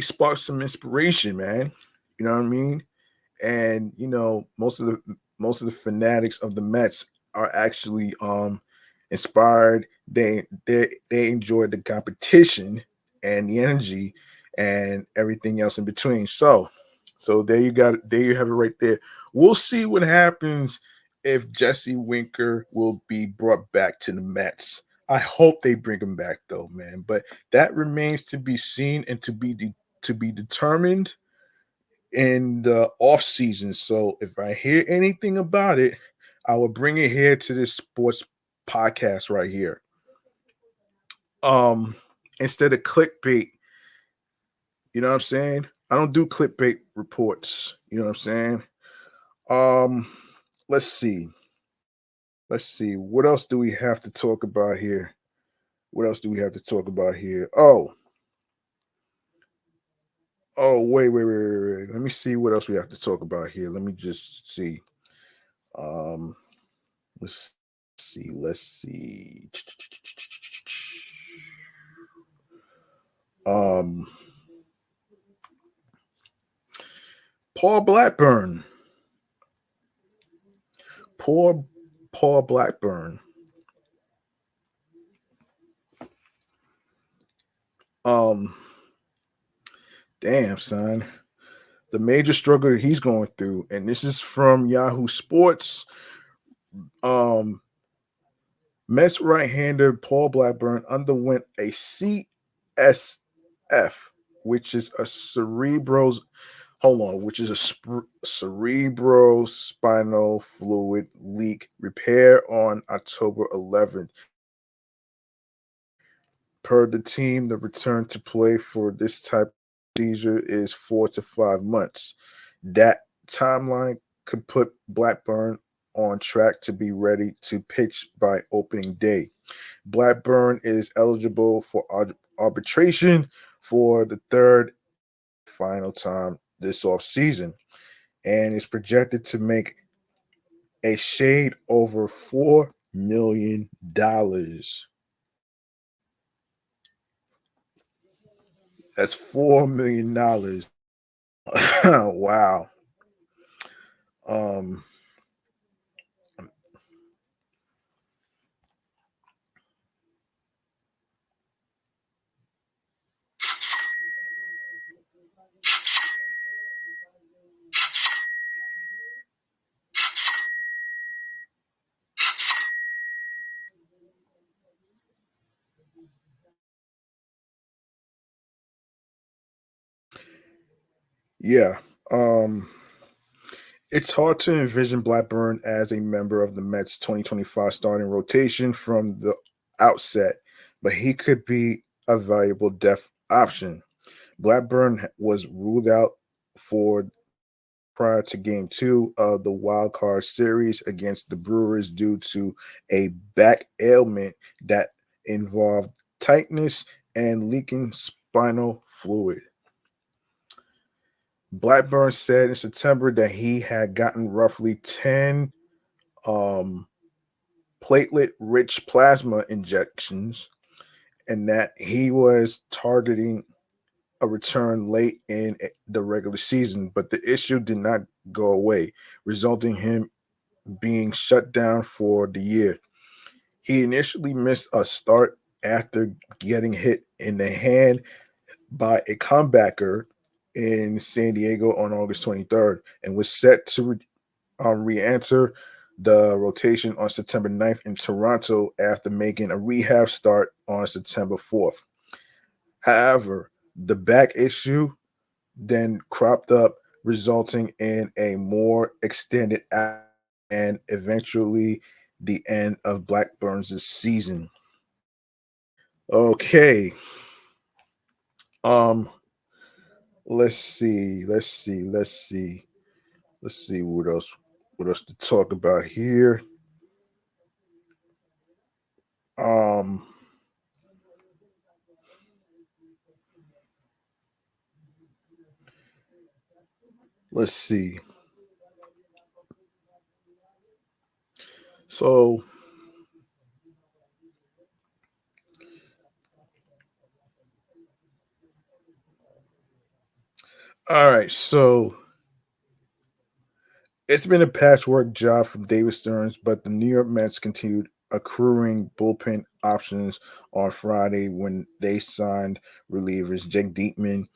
A: sparked some inspiration, man. You know what I mean? And most of the fanatics of the Mets are actually inspired. They enjoyed the competition and the energy and everything else in between. So there you have it right there. We'll see what happens if Jesse Winker will be brought back to the Mets. I hope they bring him back though, man. But that remains to be seen and to be determined in the off season. So if I hear anything about it, I will bring it here to this sports podcast right here. Um, Instead of clickbait, you know what I'm saying? I don't do clickbait reports. You know what I'm saying? Um, let's see. Let's see. What else do we have to talk about here? What else do we have to talk about here? Oh, wait. Let me see what else we have to talk about here. Let me just see. Um, let's see. Um, Paul Blackburn. Poor Paul Blackburn. Um, Damn, son. The major struggle he's going through, and this is from Yahoo Sports. Um, Mets right-hander Paul Blackburn underwent a CSF, which is a cerebrospinal fluid leak repair on October 11th. Per the team, the return to play for this type of seizure is 4 to 5 months. That timeline could put Blackburn on track to be ready to pitch by opening day. Blackburn is eligible for arbitration for the third final time this offseason and is projected to make a shade over $4 million. That's $4 million. Wow. Um, yeah. It's hard to envision Blackburn as a member of the Mets 2025 starting rotation from the outset, but he could be a valuable depth option. Blackburn was ruled out for prior to game 2 of the wild card series against the Brewers due to a back ailment that involved tightness and leaking spinal fluid. Blackburn said in September that he had gotten roughly 10 um, platelet rich plasma injections and that he was targeting a return late in the regular season, but the issue did not go away, resulting in him being shut down for the year. He initially missed a start after getting hit in the hand by a comebacker in San Diego on August 23rd and was set to re-enter the rotation on September 9th in Toronto after making a rehab start on September 4th. However, the back issue then cropped up, resulting in a more extended and eventually the end of Blackburn's season. Okay. Um, let's see what else to talk about here. Um let's see. So all right, so it's been a patchwork job from David Stearns, but the New York Mets continued accruing bullpen options on Friday when they signed relievers Jake Diekman,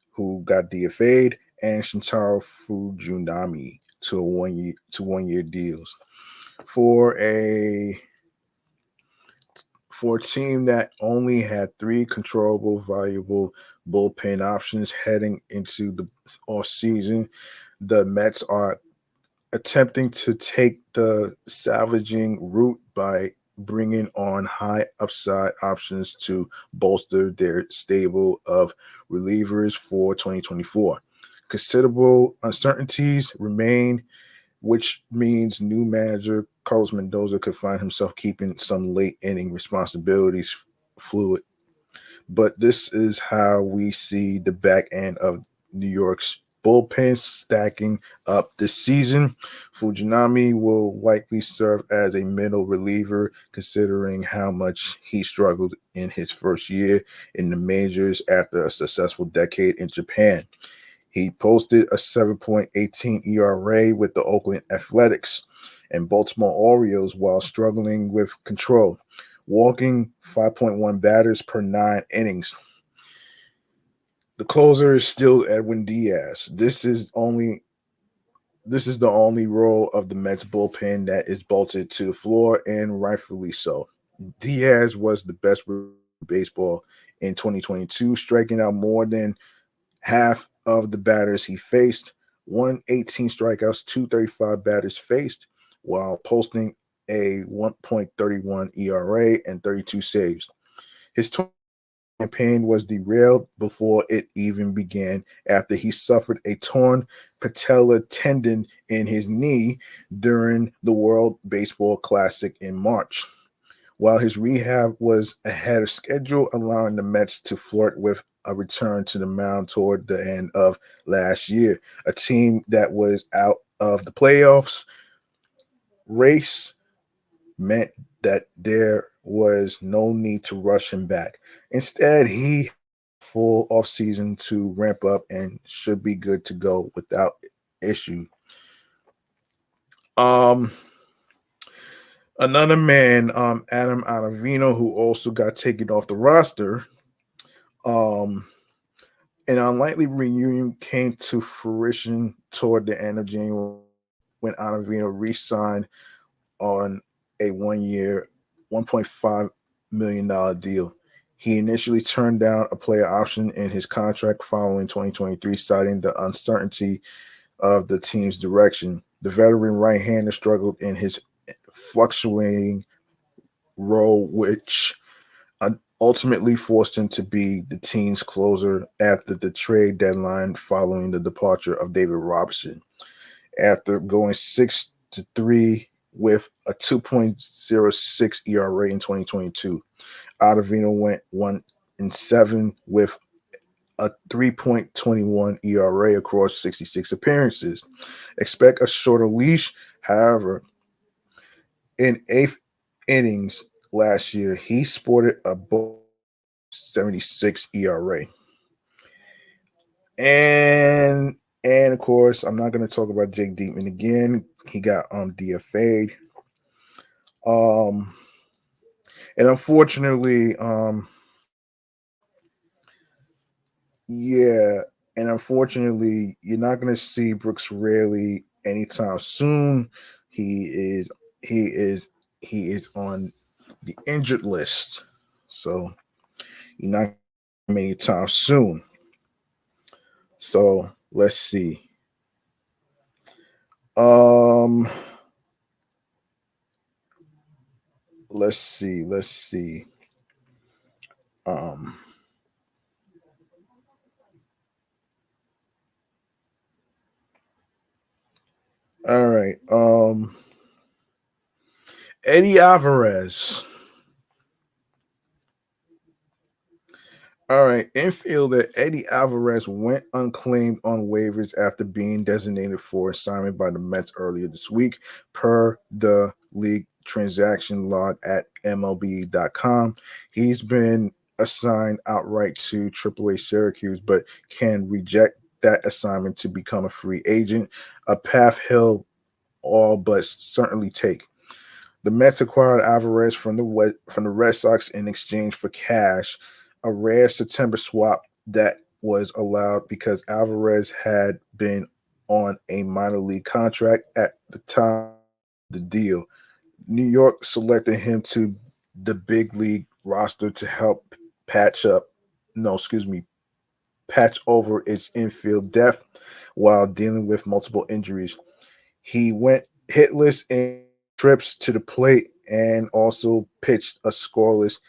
A: who got DFA'd, and Shintaro Fujinami to 1 year deals for a team that only had 3 controllable, valuable bullpen options heading into the off season. The Mets are attempting to take the salvaging route by bringing on high upside options to bolster their stable of relievers for 2024. Considerable uncertainties remain, which means new manager Carlos Mendoza could find himself keeping some late inning responsibilities fluid. But this is how we see the back end of New York's bullpen stacking up this season. Fujinami will likely serve as a middle reliever, considering how much he struggled in his first year in the majors after a successful decade in Japan. He posted a 7.18 ERA with the Oakland Athletics and Baltimore Orioles while struggling with control, walking 5.1 batters per 9 innings. The closer is still Edwin Diaz. This is the only role of the Mets bullpen that is bolted to the floor, and rightfully so. Diaz was the best baseball in 2022, striking out more than half of the batters he faced, 118 strikeouts, 235 batters faced, while posting a 1.31 ERA and 32 saves. His campaign was derailed before it even began after he suffered a torn patella tendon in his knee during the World Baseball Classic in March. While his rehab was ahead of schedule, allowing the Mets to flirt with a return to the mound toward the end of last year, a team that was out of the playoffs race meant that there was no need to rush him back. Instead, he full off season to ramp up and should be good to go without issue. Another man, Adam Ottavino, who also got taken off the roster. An unlikely reunion came to fruition toward the end of January when Ottavino re-signed on a 1-year, $1.5 million deal. He initially turned down a player option in his contract following 2023, citing the uncertainty of the team's direction. The veteran right-hander struggled in his fluctuating role, which ultimately forced him to be the team's closer after the trade deadline following the departure of David Robertson. After going 6-3 with a 2.06 ERA in 2022, Ottavino went 1-7 with a 3.21 ERA across 66 appearances. Expect a shorter leash. However, in 8 innings last year, he sported a 76 ERA. And of course, I'm not going to talk about Jake Diekman again. He got DFA'd. And unfortunately, you're not going to see Brooks Raley anytime soon. He is on the injured list, so you're not anytime soon. So let's see. Let's see. All right. Eddie Alvarez. All right, infielder Eddie Alvarez went unclaimed on waivers after being designated for assignment by the Mets earlier this week, per the league transaction log at MLB.com. He's been assigned outright to AAA Syracuse, but can reject that assignment to become a free agent, a path he'll all but certainly take. The Mets acquired Alvarez from the Red Sox in exchange for cash, a rare September swap that was allowed because Alvarez had been on a minor league contract at the time of the deal. New York selected him to the big league roster to help patch over its infield depth while dealing with multiple injuries. He went hitless in trips to the plate and also pitched a scoreless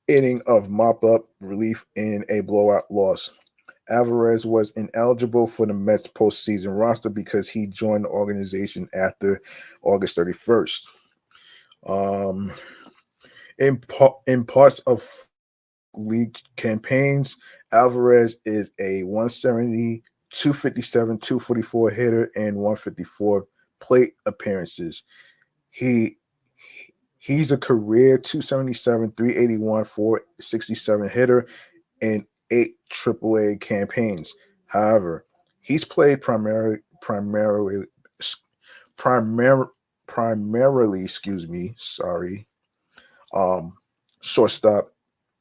A: inning of mop-up relief in a blowout loss. Alvarez was ineligible for the Mets postseason roster because he joined the organization after August 31st. In parts of league campaigns, Alvarez is a 170, 257, 244 hitter and 154 plate appearances. He's a career 277, 381, 467 hitter in 8 AAA campaigns. However, he's played primarily, shortstop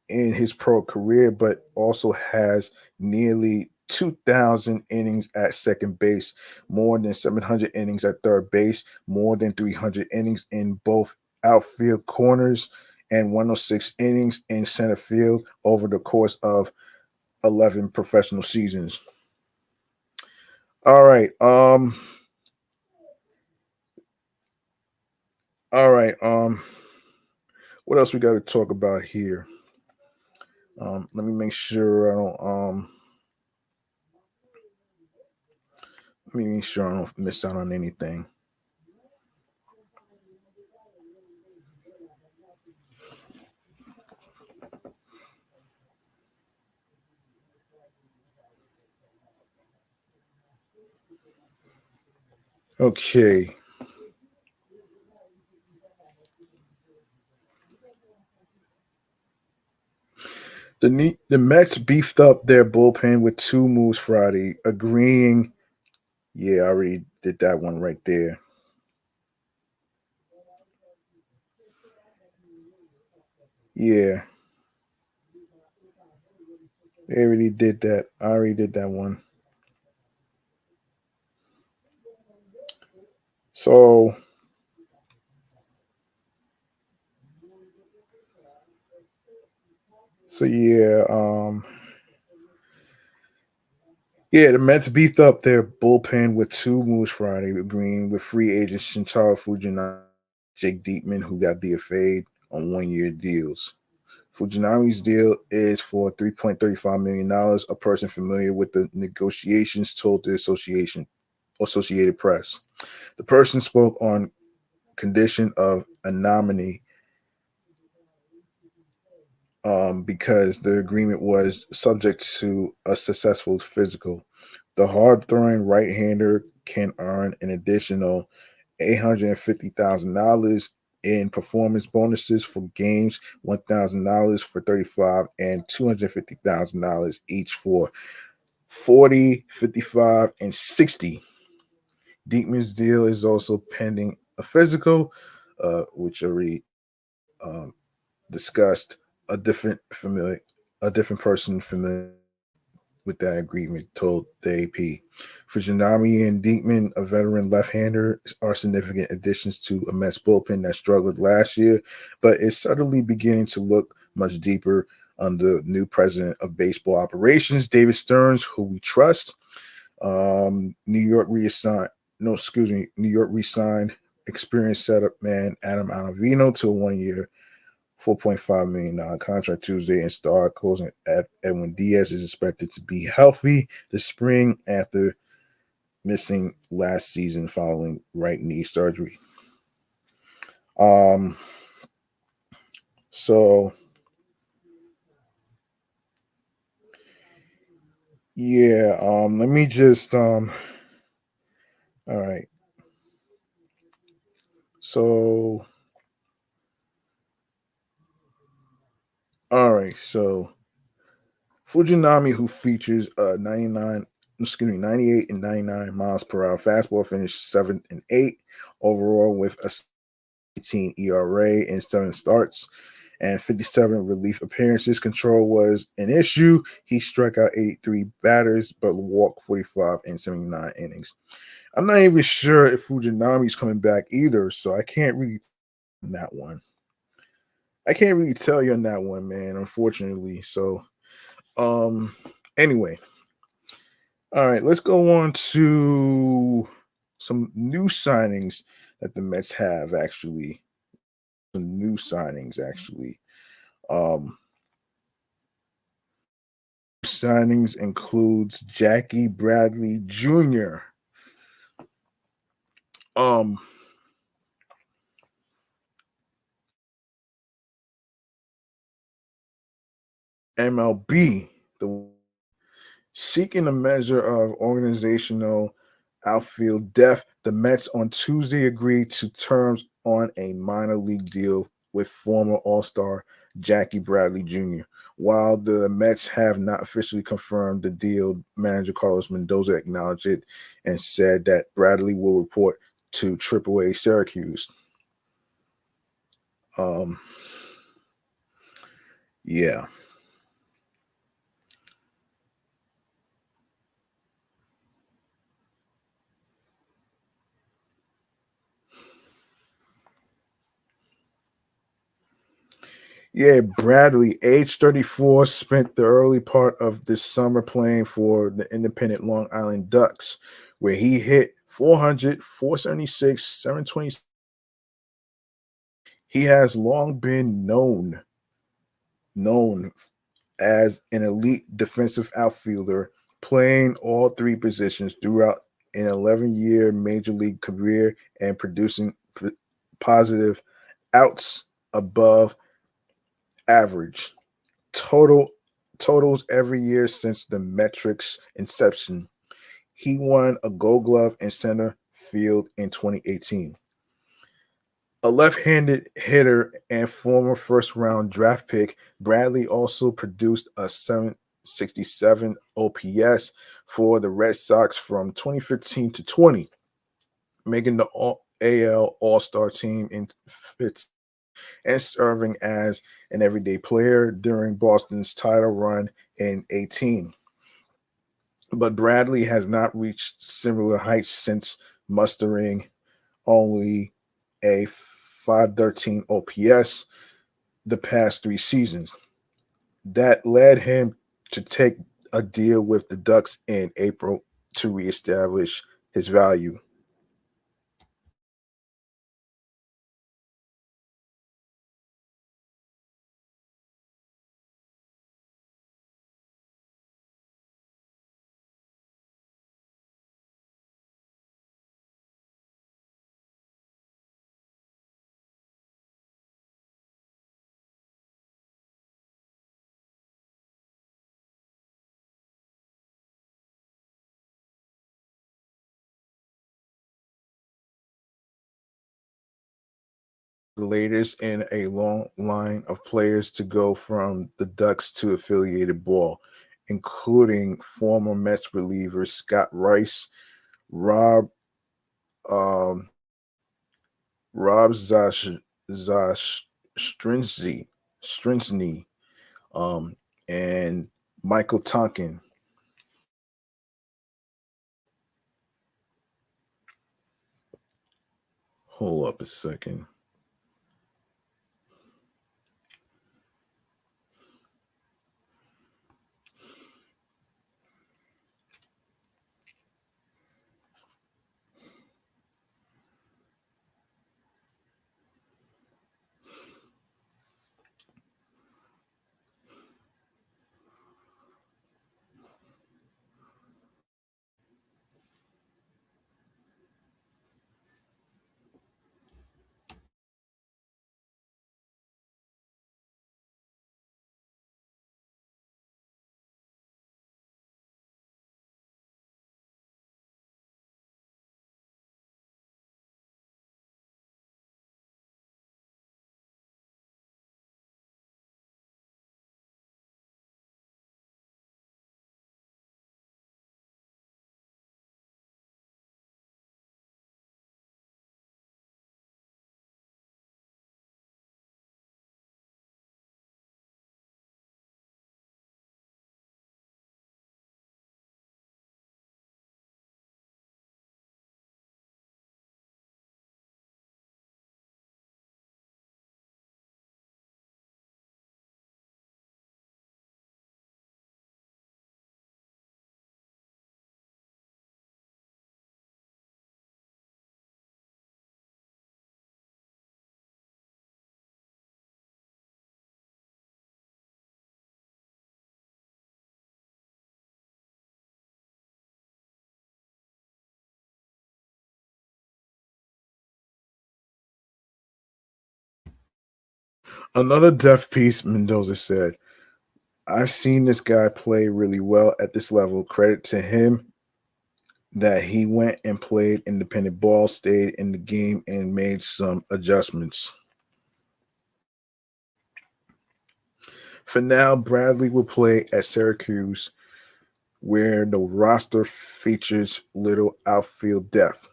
A: in his pro career, but also has nearly 2,000 innings at second base, more than 700 innings at third base, more than 300 innings in both outfield corners, and 106 innings in center field over the course of 11 professional seasons. All right. What else we got to talk about here? Let me make sure I don't let me make sure I don't miss out on anything. Okay. The Mets beefed up their bullpen with 2 moves Friday, agreeing. Yeah, I already did that one right there. Yeah, they already did that. I already did that one. So the Mets beefed up their bullpen with 2 moves Friday, agreeing with free agents Shintaro, Fujinami, Jake Diekman, who got DFA'd on 1-year deals. Fujinami's deal is for $3.35 million. A person familiar with the negotiations told the Associated Press. The person spoke on condition of anonymity because the agreement was subject to a successful physical. The hard-throwing right-hander can earn an additional $850,000 in performance bonuses for games, $1,000 for 35, and $250,000 each for 40, 55, and 60. Diekman's deal is also pending a physical, which already discussed. A different person familiar with that agreement told the AP. Fujinami and Diekman, a veteran left-hander, are significant additions to a Mets bullpen that struggled last year, but is suddenly beginning to look much deeper under new president of baseball operations, David Stearns, who we trust. New York re-signed experienced setup man Adam Ottavino to a 1-year $4.5 million contract Tuesday, and star closing at Edwin Diaz is expected to be healthy this spring after missing last season following right knee surgery. So yeah, let me just all right. So Fujinami, who features 98 and 99 miles per hour fastball, finished 7th and 8 overall with a 18 ERA in 7 starts and 57 relief appearances. Control was an issue. He struck out 83 batters, but walked 45 in 79 innings. I'm not even sure if Fujinami's coming back either, so I can't really on that one. I can't really tell you on that one, man, unfortunately. So anyway. All right, let's go on to some new signings that the Mets have actually. Some new signings actually. Signings includes Jackie Bradley Jr. MLB, the Seeking a measure of organizational outfield depth, the Mets on Tuesday agreed to terms on a minor league deal with former All-Star Jackie Bradley Jr. While the Mets have not officially confirmed the deal, manager Carlos Mendoza acknowledged it and said that Bradley will report to AAA Syracuse. Um, yeah. Yeah, Bradley, age 34, spent the early part of this summer playing for the independent Long Island Ducks, where he hit 400, 476, 720. He has long been known as an elite defensive outfielder, playing all three positions throughout an 11-year major league career and producing positive outs above average total totals every year since the metrics inception. He won a Gold Glove in center field in 2018. A left-handed hitter and former first-round draft pick, Bradley also produced a 767 OPS for the Red Sox from 2015 to 20, making the AL All-Star team in fifth and serving as an everyday player during Boston's title run in 18. But Bradley has not reached similar heights since mustering only a 513 OPS the past three seasons. That led him to take a deal with the Ducks in April to reestablish his value. The latest in a long line of players to go from the Ducks to affiliated ball, including former Mets reliever Scott Rice, Rob um, Rob Zash Strinsny, um, and Michael Tonkin. Hold up a second. Another death piece, Mendoza said. I've seen this guy play really well at this level. Credit to him that he went and played independent ball, stayed in the game, and made some adjustments. For now, Bradley will play at Syracuse, where the roster features little outfield depth.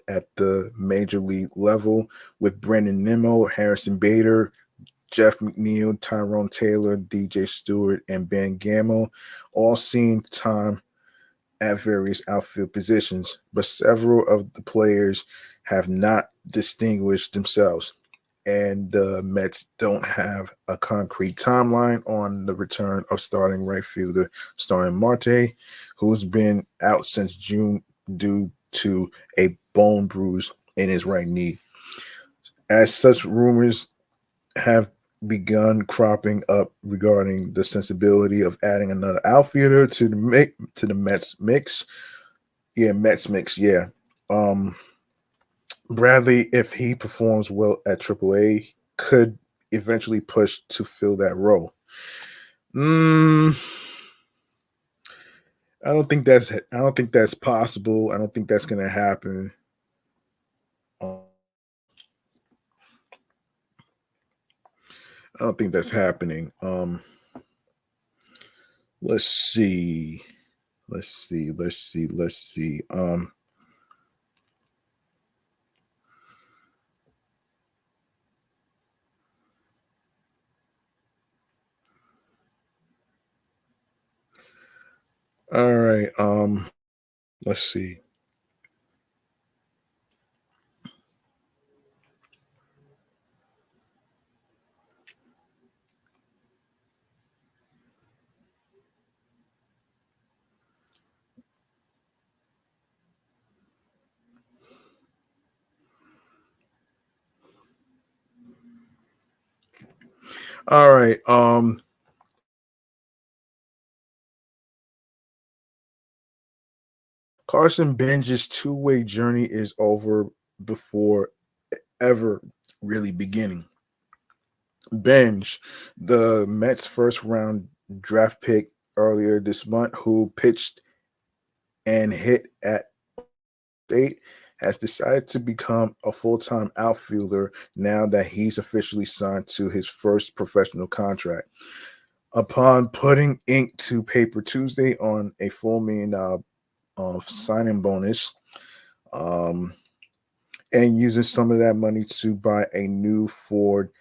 A: At the major league level with Brendan Nimmo, Harrison Bader, Jeff McNeil, Tyrone Taylor, DJ Stewart, and Ben Gamel, all seeing time at various outfield positions, but several of the players have not distinguished themselves. And the Mets don't have a concrete timeline on the return of starting right fielder Starling Marte, who's been out since June due to a bone bruise in his right knee. As such, rumors have begun cropping up regarding the sensibility of adding another outfielder to the Mets mix. Yeah, Mets mix. Yeah. Um, Bradley, if he performs well at AAA, could eventually push to fill that role. Mm, I don't think that's possible. I don't think that's going to happen. Um, I don't think that's happening. Let's see. Let's see. All right. Let's see. All right. Carson Benge's two-way journey is over before ever really beginning. Benge, the Mets' first round draft pick earlier this month, who pitched and hit at state, has decided to become a full-time outfielder now that he's officially signed to his first professional contract. Upon putting ink to paper Tuesday on a $4 million signing bonus, um, and using some of that money to buy a new Ford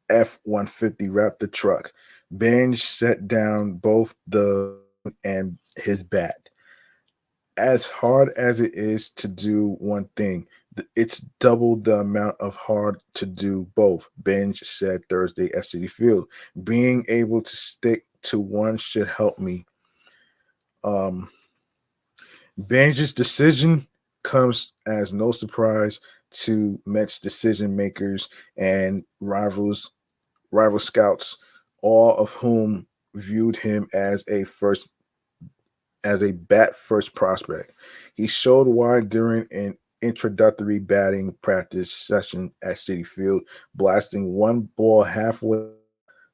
A: F-150 Raptor truck, Benge set down both the and his bat. As hard as it is to do one thing, it's double the amount of hard to do both, Benge said Thursday at Citi Field. Being able to stick to one should help me. Um, Benge's decision comes as no surprise to Mets decision makers and rival scouts, all of whom viewed him as a bat first prospect. He showed why during an introductory batting practice session at Citi Field, blasting one ball halfway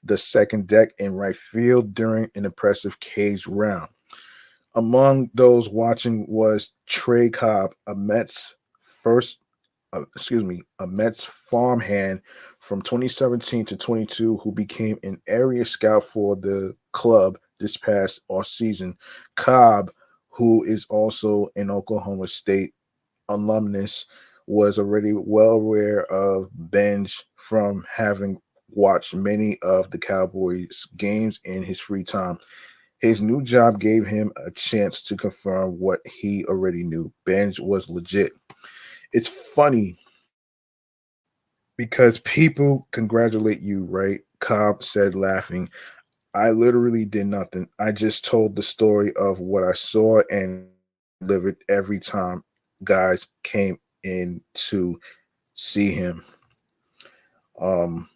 A: the second deck in right field during an impressive cage round. Among those watching was Trey Cobb, first, a Mets farmhand from 2017 to 22, who became an area scout for the club this past off season. Cobb, who is also an Oklahoma State alumnus, was already well aware of Benge from having watched many of the Cowboys games in his free time. His new job gave him a chance to confirm what he already knew. Benge was legit. It's funny because people congratulate you, right? Cobb said, laughing. I literally did nothing. I just told the story of what I saw and delivered every time guys came in to see him. Um,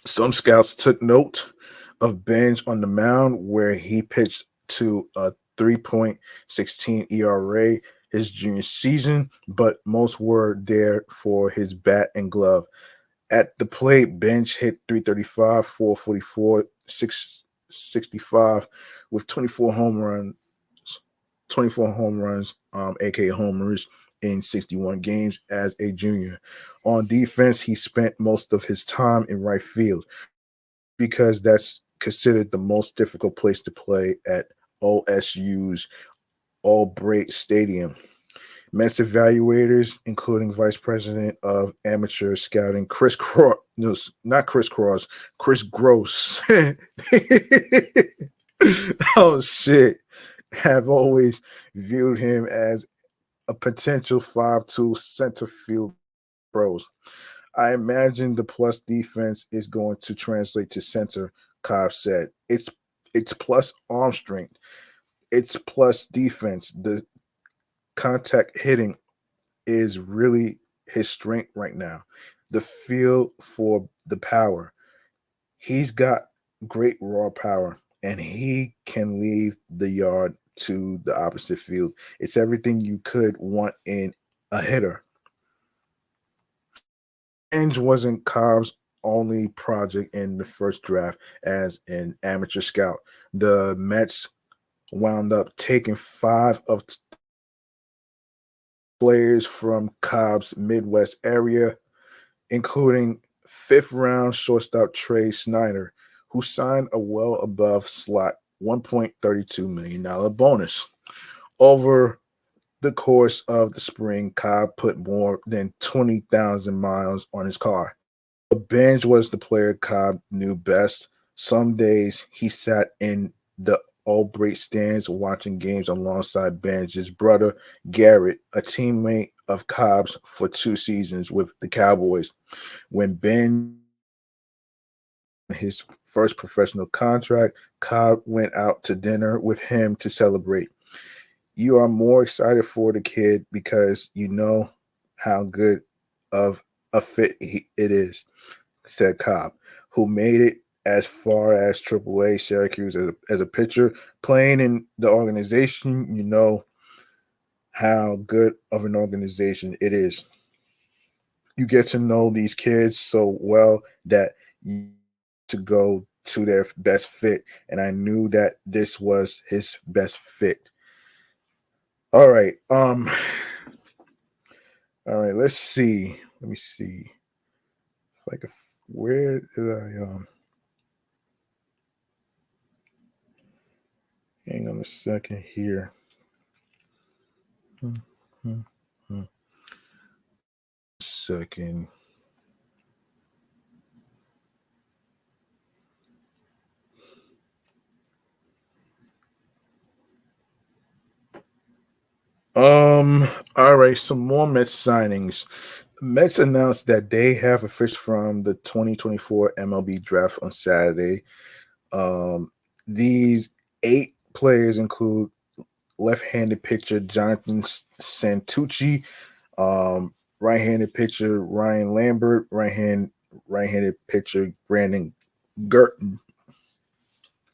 A: some scouts took note of Benge on the mound, where he pitched to a 3.16 ERA his junior season, but most were there for his bat and glove. At the plate, Benge hit 335, 444, 665 with 24 home runs, aka homers, in 61 games as a junior. On defense, he spent most of his time in right field because that's considered the most difficult place to play at OSU's Albright Stadium. Mets evaluators, including Vice President of Amateur Scouting Chris Cross, no, not Chris Cross, Chris Gross. Oh shit! Have always viewed him as a potential 5-2 center field pros. I imagine the plus defense is going to translate to center. Cobb said, "It's plus arm strength. It's plus defense. The contact hitting is really his strength right now. The feel for the power. He's got great raw power, and he can leave the yard to the opposite field. It's everything you could want in a hitter." Ange wasn't Cobb's only project in the first draft as an amateur scout. The Mets wound up taking 5 of players from Cobb's Midwest area, including fifth round shortstop Trey Snyder, who signed a well above slot $1.32 million bonus. Over the course of the spring, Cobb put more than 20,000 miles on his car. Benge was the player Cobb knew best. Some days he sat in the Albright stands watching games alongside Benge's brother Garrett, a teammate of Cobb's for 2 seasons with the Cowboys. When Ben his first professional contract, Cobb went out to dinner with him to celebrate. "You are more excited for the kid because you know how good of a fit it is," said Cobb, who made it as far as AAA Syracuse as a pitcher. Playing in the organization, you know how good of an organization it is. You get to know these kids so well that you to go to their best fit, and I knew that this was his best fit. All right. All right, let's see. Let me see. If I could where did I hang on a second here. Second. All right, some more Mets signings. Mets announced that they have a fish from the 2024 MLB draft on Saturday. These 8 players include left-handed pitcher Jonathan Santucci, right-handed pitcher Ryan Lambert, right-handed pitcher Brandon Gerton,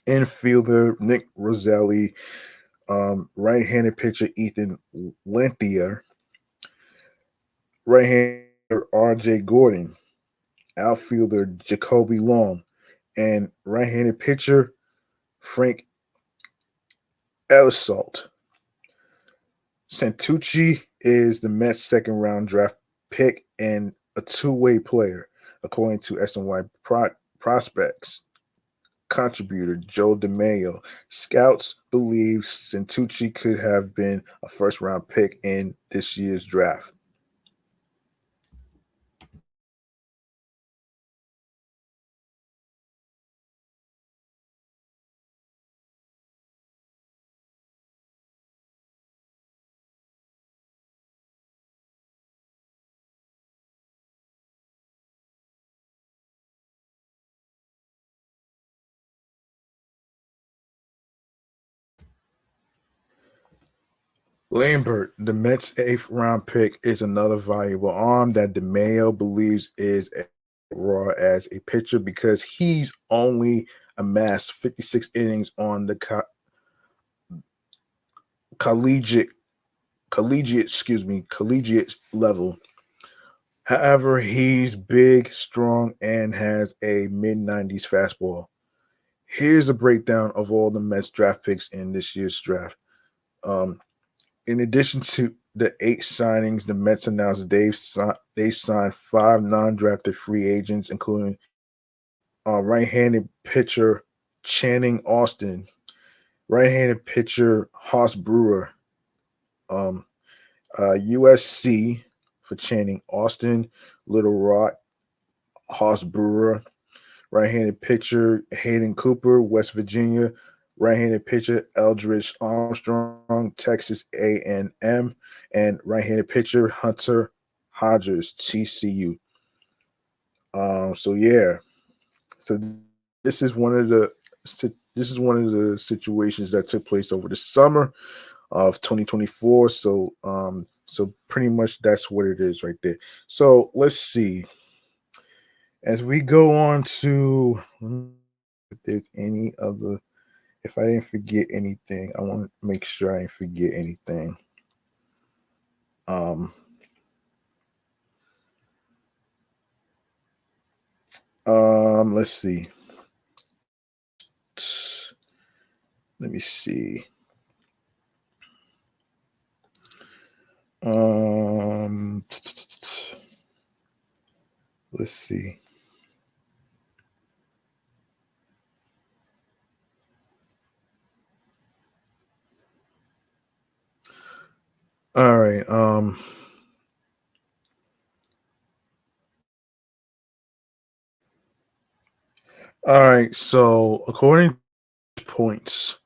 A: infielder Nick Roselli, right-handed pitcher Ethan Lenthier, right-hander R.J. Gordon, outfielder Jacoby Long, and right-handed pitcher Frank Ellisalt. Santucci is the Mets' second-round draft pick and a two-way player, according to SNY Prospects contributor Joe DeMaio. Scouts believe Santucci could have been a first-round pick in this year's draft. Lambert, the Mets' eighth-round pick, is another valuable arm that DeMaio believes is as raw as a pitcher because he's only amassed 56 innings on the collegiate level. However, he's big, strong, and has a mid-90s fastball. Here's a breakdown of all the Mets draft picks in this year's draft. Um, in addition to the 8 signings, the Mets announced they signed 5 non-drafted free agents, including right-handed pitcher Channing Austin, right-handed pitcher Haas Brewer, um, USC for Channing Austin, Little Rock, Haas Brewer, right-handed pitcher Hayden Cooper, West Virginia, right-handed pitcher Eldridge Armstrong, Texas A&M, and right-handed pitcher Hunter Hodges, TCU. So yeah, so this is one of the situations that took place over the summer of 2024. So pretty much that's what it is right there. So let's see. As we go on to if there's any other, if I didn't forget anything, I want to make sure I didn't forget anything. Um, let's see. Let me see. Let's see. All right. All right. So according to points,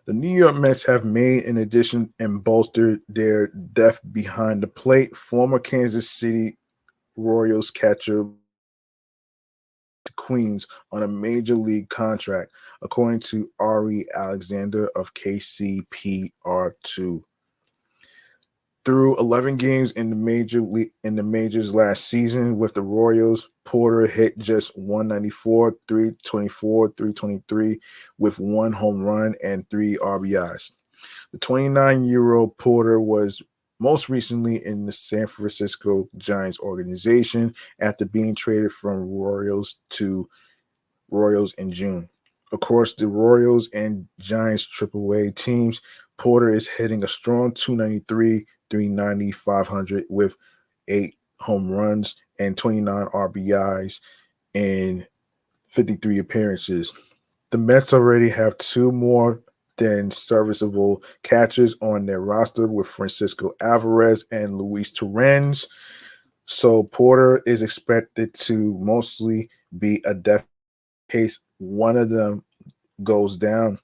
A: the New York Mets have made an addition and bolstered their depth behind the plate. Former Kansas City Royals catcher Queens on a major league contract, according to Ari Alexander of KCPR2. Through 11 games in the majors last season with the Royals, Porter hit just 194, 324, 323 with 1 home run and 3 RBIs. The 29-year-old Porter was most recently in the San Francisco Giants organization after being traded from Royals in June. Of course, the Royals and Giants AAA teams, Porter is hitting a strong 293, 390, 500 with 8 home runs and 29 RBIs in 53 appearances. The Mets already have 2 more than serviceable catchers on their roster with Francisco Alvarez and Luis Torrens. So Porter is expected to mostly be a depth case one of them goes down.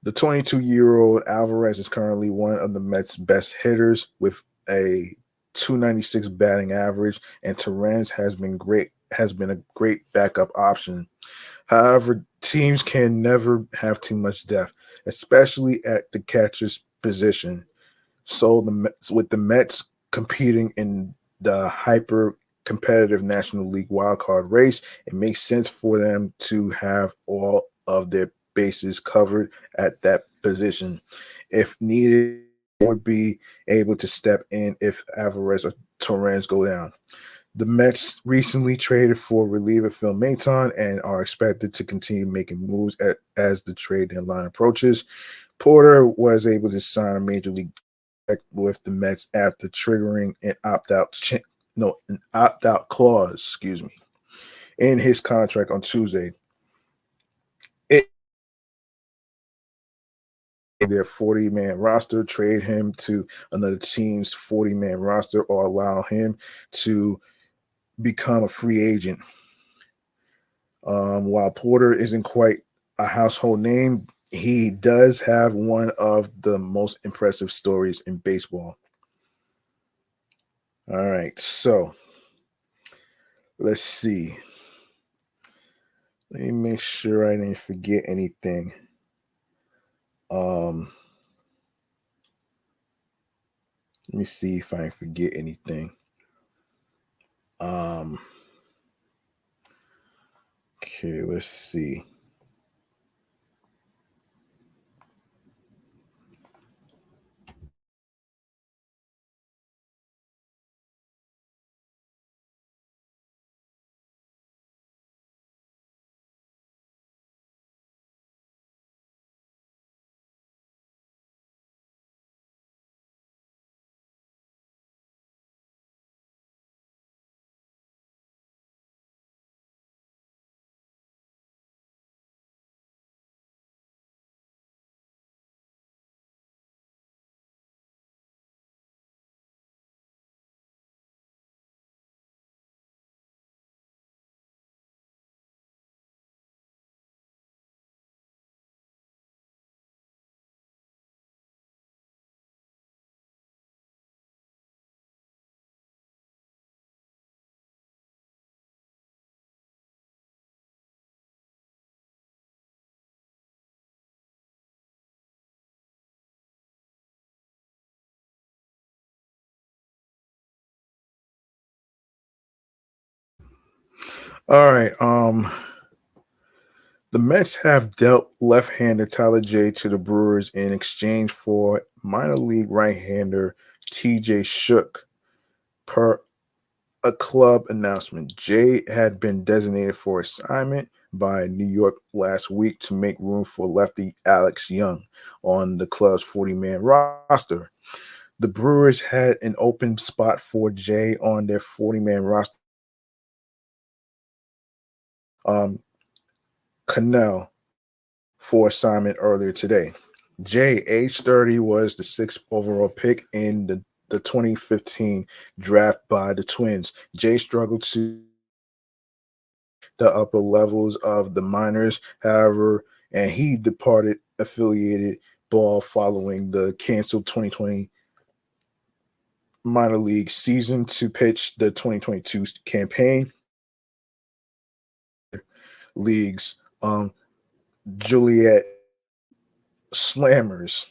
A: The 22-year-old Alvarez is currently one of the Mets' best hitters with a 296 batting average, and Torrens has been a great backup option. However, teams can never have too much depth, especially at the catcher's position. So with the Mets competing in the hyper competitive National League wildcard race, it makes sense for them to have all of their bases covered at that position. If needed, would be able to step in if Alvarez or Torrens go down. The Mets recently traded for reliever Phil Maton and are expected to continue making moves as the trade deadline approaches. Porter was able to sign a major league with the Mets after triggering an opt-out clause, in his contract on Tuesday. Their 40-man roster, trade him to another team's 40-man roster, or allow him to become a free agent. While Porter isn't quite a household name, he does have one of the most impressive stories in baseball. All right, so let's see. Let me make sure I didn't forget anything. Let me see if I forget anything. Okay, let's see. All right. The Mets have dealt left-hander Tyler J to the Brewers in exchange for minor league right-hander TJ Shook. Per a club announcement, Jay had been designated for assignment by New York last week to make room for lefty Alex Young on the club's 40-man roster. The Brewers had an open spot for Jay on their 40-man roster. Um, Cannell for assignment earlier today. Jay, age 30, was the sixth overall pick in the 2015 draft by the Twins. Jay struggled to the upper levels of the minors, however, and he departed affiliated ball following the canceled 2020 minor league season to pitch the 2022 campaign leagues. Juliet Slammers.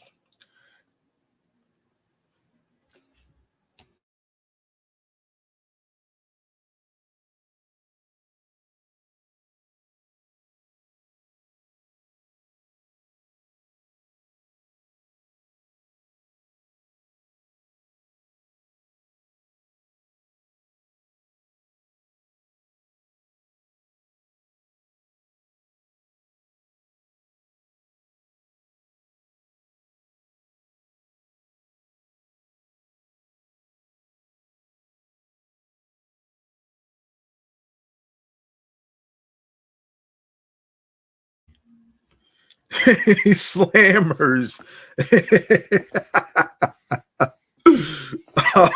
A: Slammers.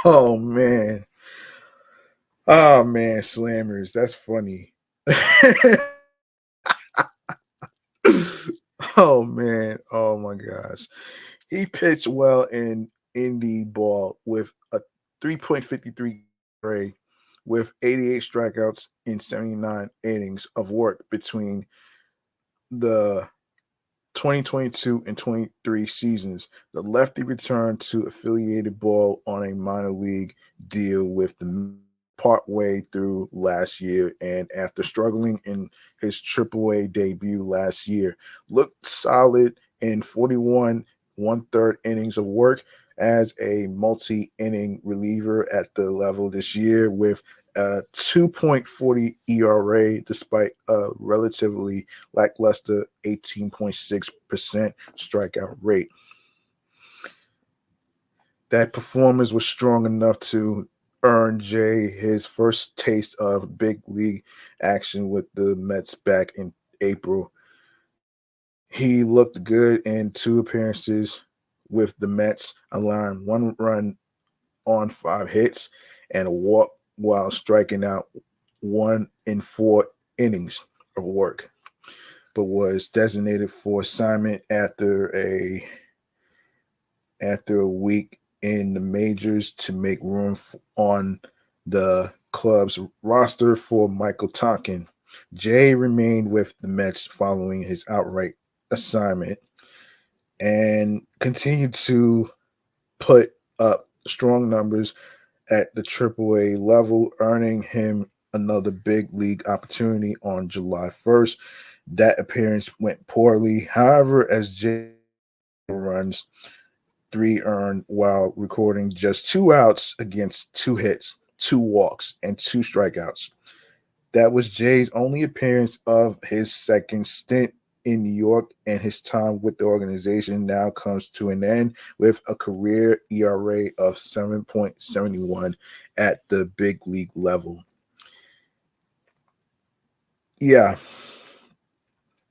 A: Oh man. Oh man, slammers. That's funny. Oh man. Oh my gosh. He pitched well in indie ball with a 3.53 ERA with 88 strikeouts in 79 innings of work between the 2022 and 23 seasons. The lefty returned to affiliated ball on a minor league deal with the partway through last year, and after struggling in his AAA debut last year, looked solid in 41 one-third innings of work as a multi-inning reliever at the level this year with a 2.40 ERA despite a relatively lackluster 18.6% strikeout rate. That performance was strong enough to earn Jay his first taste of big league action with the Mets back in April. He looked good in two appearances with the Mets, allowing one run on five hits and a walk while striking out one in four innings of work, but was designated for assignment after a week in the majors to make room on the club's roster for Michael Tonkin. Jay remained with the Mets following his outright assignment and continued to put up strong numbers at the AAA level, earning him another big league opportunity on July 1st. That appearance went poorly. However, as Jay runs, three earned while recording just two outs against two hits, two walks, and two strikeouts. That was Jay's only appearance of his second stint in New York, and his time with the organization now comes to an end with a career ERA of 7.71 at the big league level. Yeah.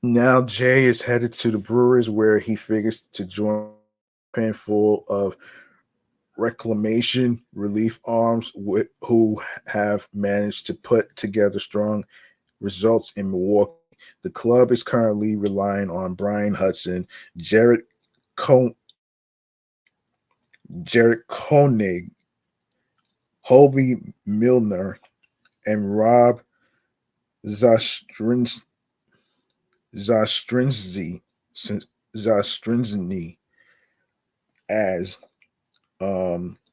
A: Now Jay is headed to the Brewers where he figures to join a handful of reclamation relief arms who have managed to put together strong results in Milwaukee. The club is currently relying on Brian Hudson, Co- Jared Koenig, Hobie Milner, and Rob Zastrins, Zastrinzi, Zastrinzi as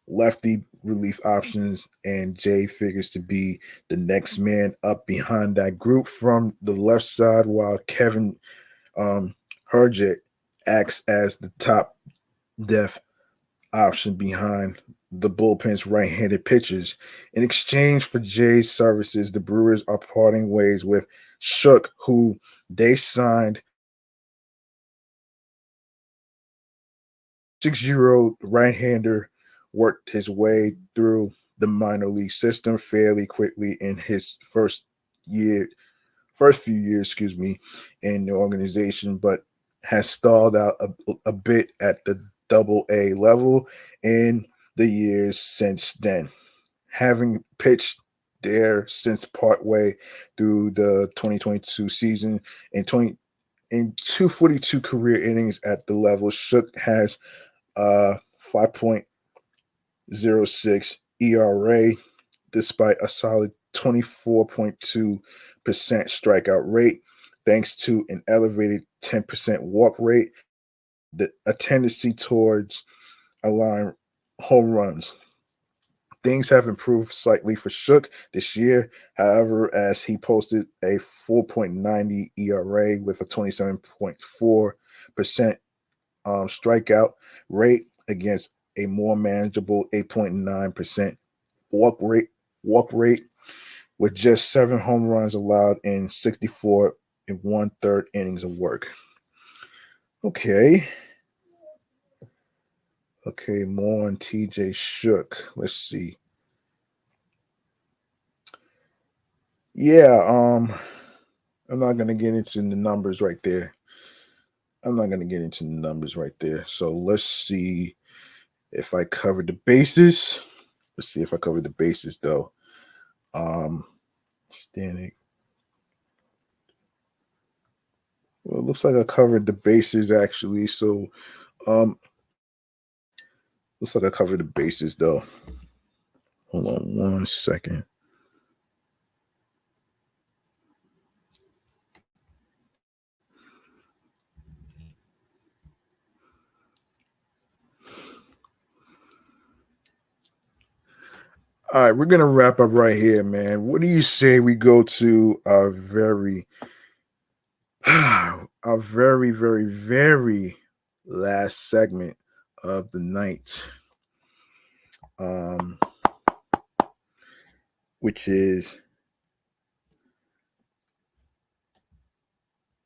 A: lefty relief options, and Jay figures to be the next man up behind that group from the left side, while Kevin Herjett acts as the top depth option behind the bullpen's right-handed pitchers. In exchange for Jay's services, the Brewers are parting ways with Shook, who they signed. 6-year-old right-hander worked his way through the minor league system fairly quickly in his first few years, in the organization, but has stalled out a bit at the double A level in the years since then. Having pitched there since partway through the 2022 season in 242 career innings at the level, Shook has 5.06 ERA, despite a solid 24.2% strikeout rate, thanks to an elevated 10% walk rate, a tendency towards allowing home runs. Things have improved slightly for Shook this year, however, as he posted a 4.90 ERA with a 27.4% strikeout rate against a more manageable 8.9% walk rate with just 7 home runs allowed in 64 and 1/3 innings of work. Okay, more on TJ Shook. Let's see. Yeah, I'm not gonna get into the numbers right there. So let's see if I covered the bases. Let's see if I covered the bases though. Stanek. Well, it looks like I covered the bases actually. So looks like I covered the bases though. Hold on 1 second. All right, we're gonna wrap up right here, man. What do you say we go to our very, very, very last segment of the night, which is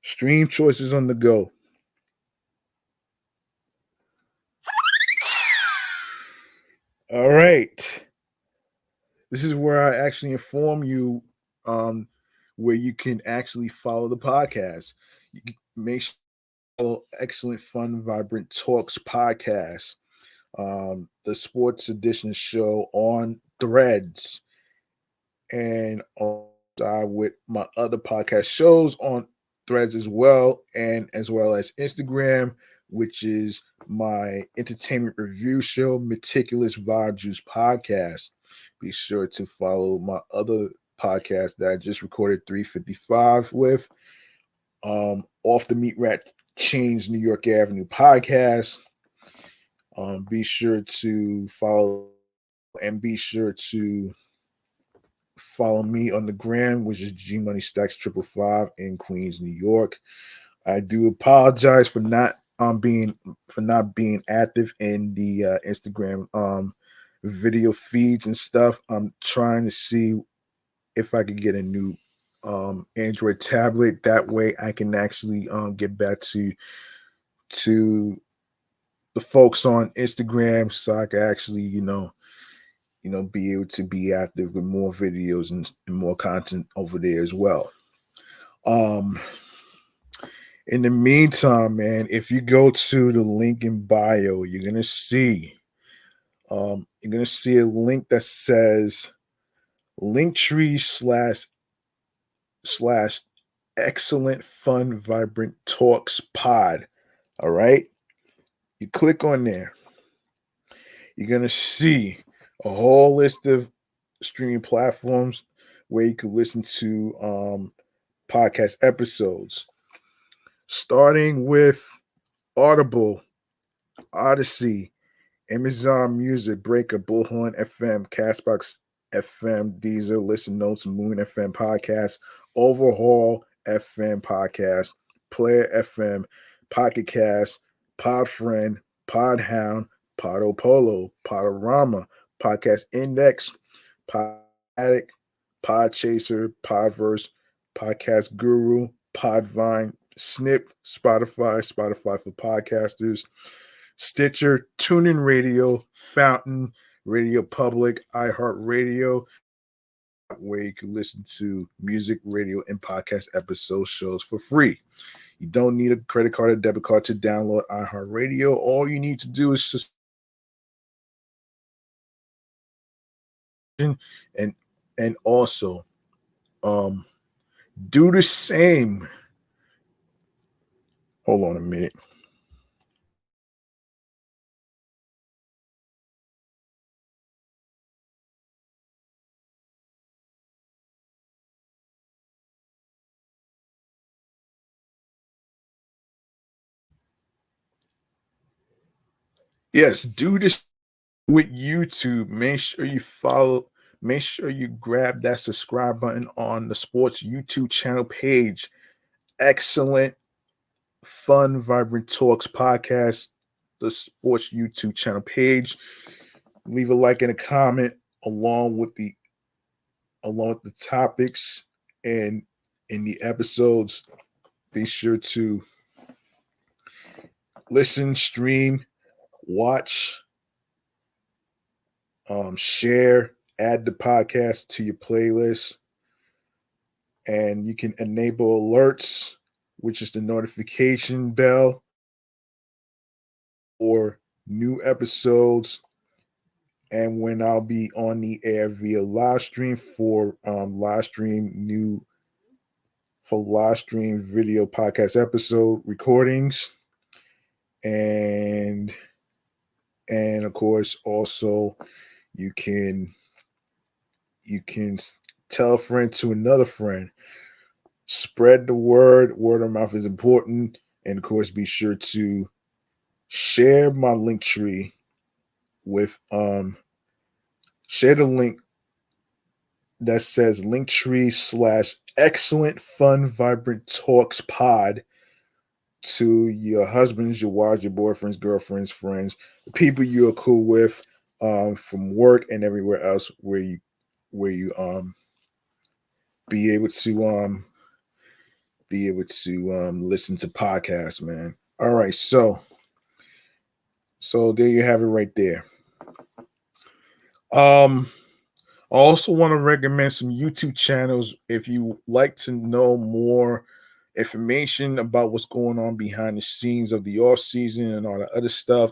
A: stream choices on the go. All right. This is where I actually inform you where you can actually follow the podcast. You can make sure you follow Excellent Fun Vibrant Talks podcast, the Sports Edition show on Threads, and with my other podcast shows on Threads as well, and as well as Instagram, which is my entertainment review show, Meticulous Vibe Juice podcast. Be sure to follow my other podcast that I just recorded 355 with, Off the Meat Rat Chains New York Avenue podcast. Be sure to follow, and be sure to follow me on the gram, which is G Money Stacks 555 in Queens, New York. I do apologize for not being active in the Instagram video feeds and stuff. I'm trying to see if I could get a new Android tablet. That way I can actually get back to the folks on Instagram, so I can actually, be able to be active with more videos and more content over there as well. In the meantime, man, if you go to the link in bio, you're gonna see a link that says Linktree slash Excellent Fun Vibrant Talks Pod. All right, you click on there, you're gonna see a whole list of streaming platforms where you can listen to podcast episodes, starting with Audible, Odyssey, Amazon Music, Breaker, Bullhorn FM, Castbox FM, Deezer, Listen Notes, Moon FM Podcast, Overhaul FM Podcast, Player FM, Pocket Cast, Podfriend, Podhound, Podopolo, Podorama, Podcast Index, Pod Addict, Podchaser, Podverse, Podcast Guru, Podvine, Snip, Spotify for podcasters, Stitcher, TuneIn Radio, Fountain, Radio Public, iHeartRadio, where you can listen to music, radio, and podcast episode shows for free. You don't need a credit card or debit card to download iHeartRadio. All you need to do is just and also do the same. Hold on a minute. Yes, do this with YouTube. Make sure you follow. Make sure you grab that subscribe button on the sports YouTube channel page. Excellent, fun, vibrant talks podcast. The sports YouTube channel page. Leave a like and a comment along with the topics and in the episodes. Be sure to listen, stream, watch, share, add the podcast to your playlist, and you can enable alerts, which is the notification bell for new episodes, and when I'll be on the air via live stream for live stream video podcast episode recordings, and of course also you can tell a friend to another friend. Spread the word. Word of mouth is important. And of course, be sure to share my link tree with share the link that says Linktree/excellent fun vibrant talks pod to your husbands, your wives, your boyfriends, girlfriends, friends, the people you're cool with from work and everywhere else where you be able to listen to podcasts, man. All right, so there you have it right there. I also want to recommend some YouTube channels if you like to know more information about what's going on behind the scenes of the off season and all the other stuff.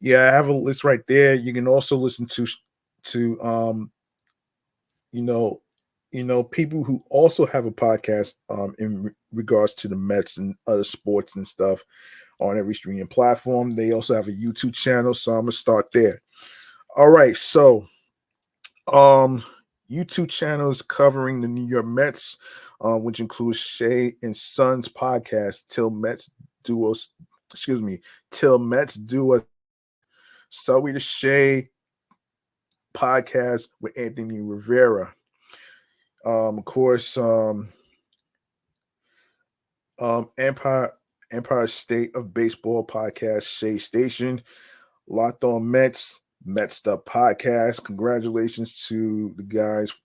A: Yeah, I have a list right there. You can also listen to people who also have a podcast in regards to the Mets and other sports and stuff on every streaming platform. They also have a YouTube channel, so I'm gonna start there. All right, so YouTube channels covering the New York Mets, which includes Shay and Sons podcast, Till Mets Do a Sully the Shay podcast with Anthony Rivera. Of course, Empire State of Baseball podcast, Shea Station, Locked On Mets, Mets Stuff podcast. Congratulations to the guys,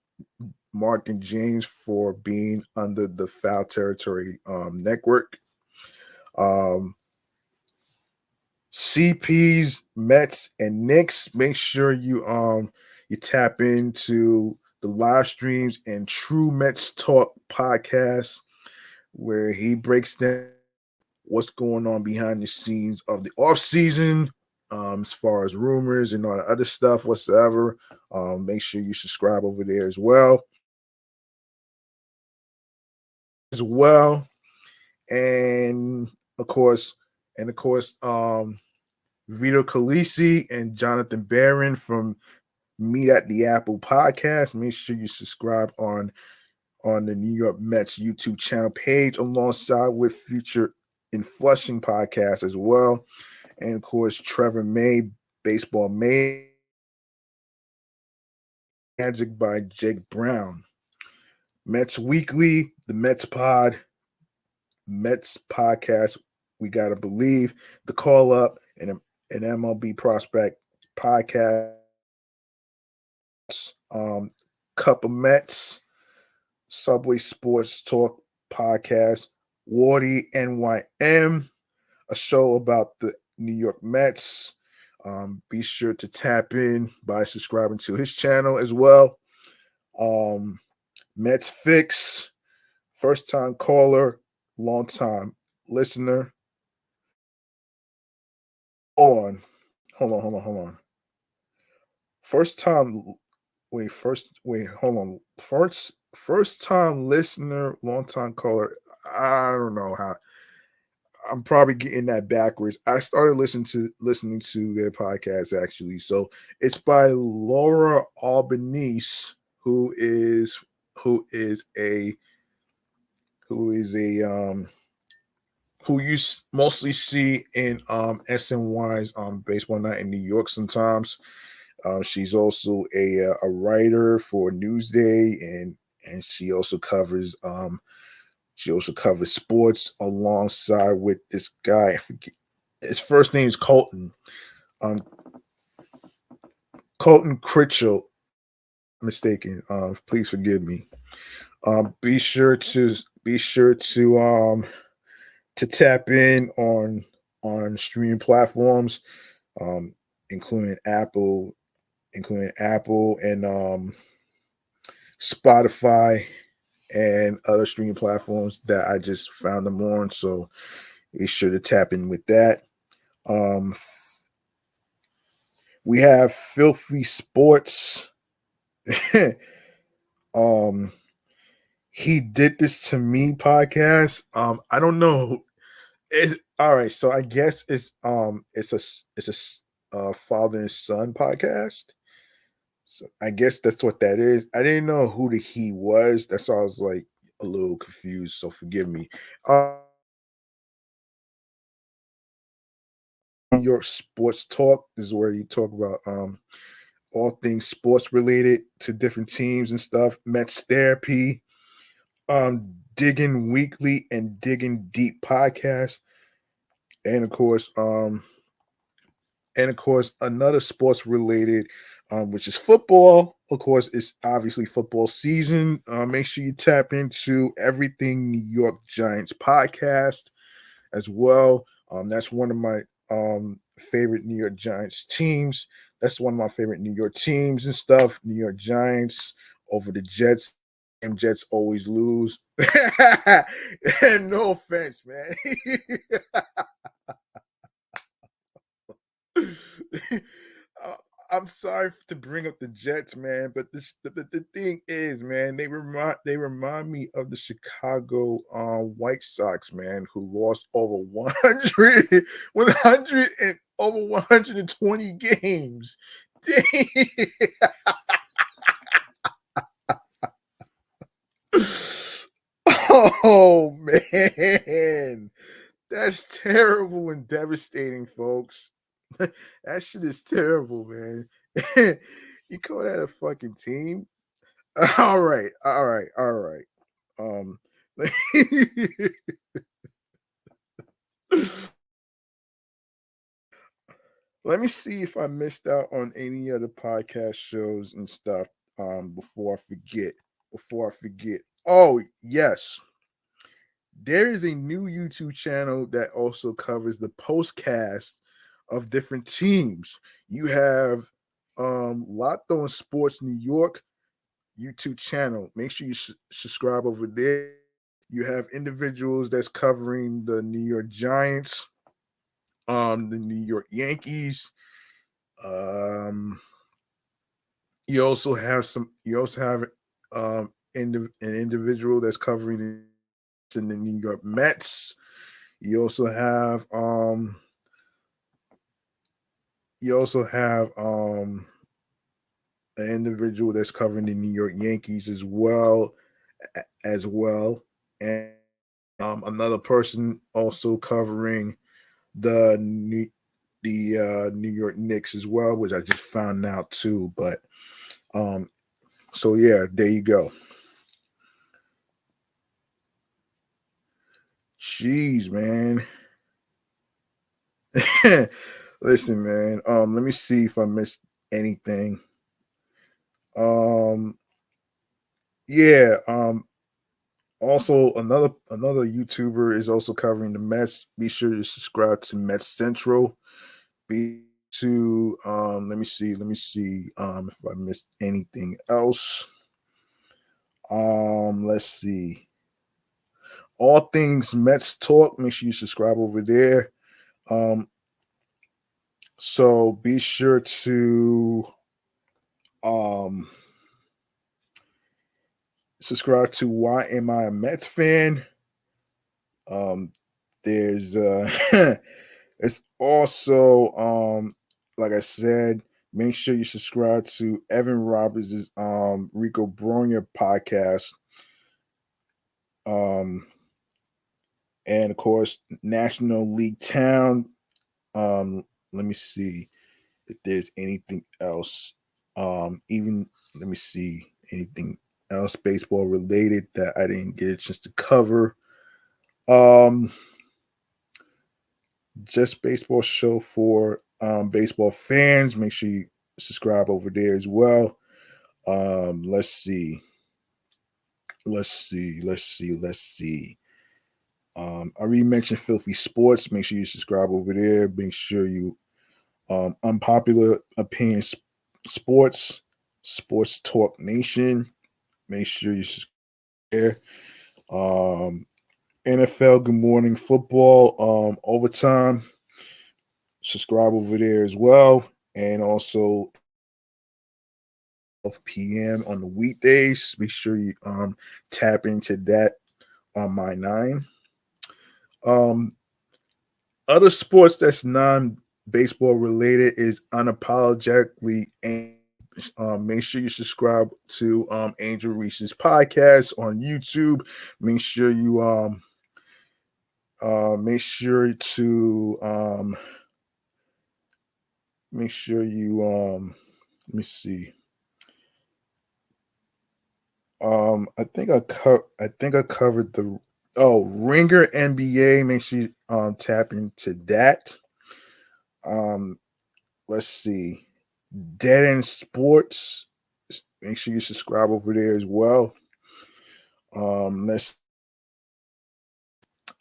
A: Mark and James, for being under the Foul Territory network. CPs, Mets, and Knicks. Make sure you tap into the live streams and True Mets Talk podcast, where he breaks down what's going on behind the scenes of the off season, as far as rumors and all the other stuff whatsoever. Make sure you subscribe over there as well. And of course, Vito Calisi and Jonathan Barron from Meet at the Apple podcast. Make sure you subscribe on the New York Mets YouTube channel page, alongside with Future in Flushing podcast as well. and of course Trevor May, Baseball May, Magic by Jake Brown. Mets Weekly, the Mets podcast. We gotta believe the call up and an MLB prospect podcast. Cup of Mets, Subway Sports Talk podcast, Wardy NYM, a show about the New York Mets. Be sure to tap in by subscribing to his channel as well. Mets Fix, first time caller, long time listener. Hold on. First time, hold on. First time listener, long time caller. I don't know how. I'm probably getting that backwards. I started listening to their podcast actually. So it's by Laura Albanese, who you mostly see in SNY's Baseball Night in New York sometimes. She's also a writer for Newsday, and she also covers sports alongside with this guy. I forget, his first name is Colton. Colton Critchell. Mistaken. Please forgive me. Be sure to tap in on streaming platforms, including Apple and Spotify and other streaming platforms that I just found them on. So be sure to tap in with that. We have Filthy Sports. He Did This to Me podcast. I don't know. All right. So I guess it's a father and son podcast. So I guess that's what that is. I didn't know who the he was. That's why I was like a little confused. So forgive me. New York Sports Talk is where you talk about all things sports related to different teams and stuff. Mets Therapy, Digging Weekly and Digging Deep podcast, and of course another sports related, which is football. Of course, it's obviously football season. Make sure you tap into Everything New York Giants podcast as well. That's one of my favorite New York Giants teams. That's one of my favorite New York teams and stuff. New York Giants over the Jets. And Jets always lose. No offense, man. I'm sorry to bring up the Jets, man, but the thing is, man, they remind me of the Chicago White Sox, man, who lost over 100 and over 120 games. Oh man, that's terrible and devastating, folks. That shit is terrible, man. You call that a fucking team? All right. Um, let me see if I missed out on any other podcast shows and stuff. Before I forget. Oh yes, there is a new YouTube channel that also covers the postcast of different teams. You have Locked On Sports New York YouTube channel. Make sure you subscribe over there. You have individuals that's covering the New York Giants, the New York Yankees. You also have an individual that's covering in the New York Mets. You also have an individual that's covering the New York Yankees as well, and another person also covering the the New York Knicks as well, which I just found out too. But so yeah, there you go. Jeez, man. Listen, man. Let me see if I missed anything. Um, yeah. Also, another YouTuber is also covering the Mets. Be sure to subscribe to Mets Central. Be to let me see if I missed anything else. Let's see. All things Mets talk. Make sure you subscribe over there. Um, so be sure to um subscribe to Why Am I a Mets Fan? There's it's also like I said, make sure you subscribe to Evan Roberts' Rico Bronya podcast. Um and of course National League Town. Let me see if there's anything else. Even let me see anything else baseball related that I didn't get a chance to cover. Um, just baseball show for baseball fans. Make sure you subscribe over there as well. Let's see. I already mentioned Filthy Sports. Make sure you subscribe over there. Make sure you Unpopular Opinion Sports Talk Nation. Make sure you subscribe there. NFL Good Morning Football Overtime. Subscribe over there as well. And also 12 p.m. on the weekdays. Be sure you tap into that on my 9. Um Other sports that's non-baseball related is unapologetically. Make sure you subscribe to Angel Reese's podcast on YouTube. Make sure you make sure to make sure you let me see. I think I covered the Ringer NBA. Make sure you tap into that. Um let's see. Dead End Sports. Make sure you subscribe over there as well. Let's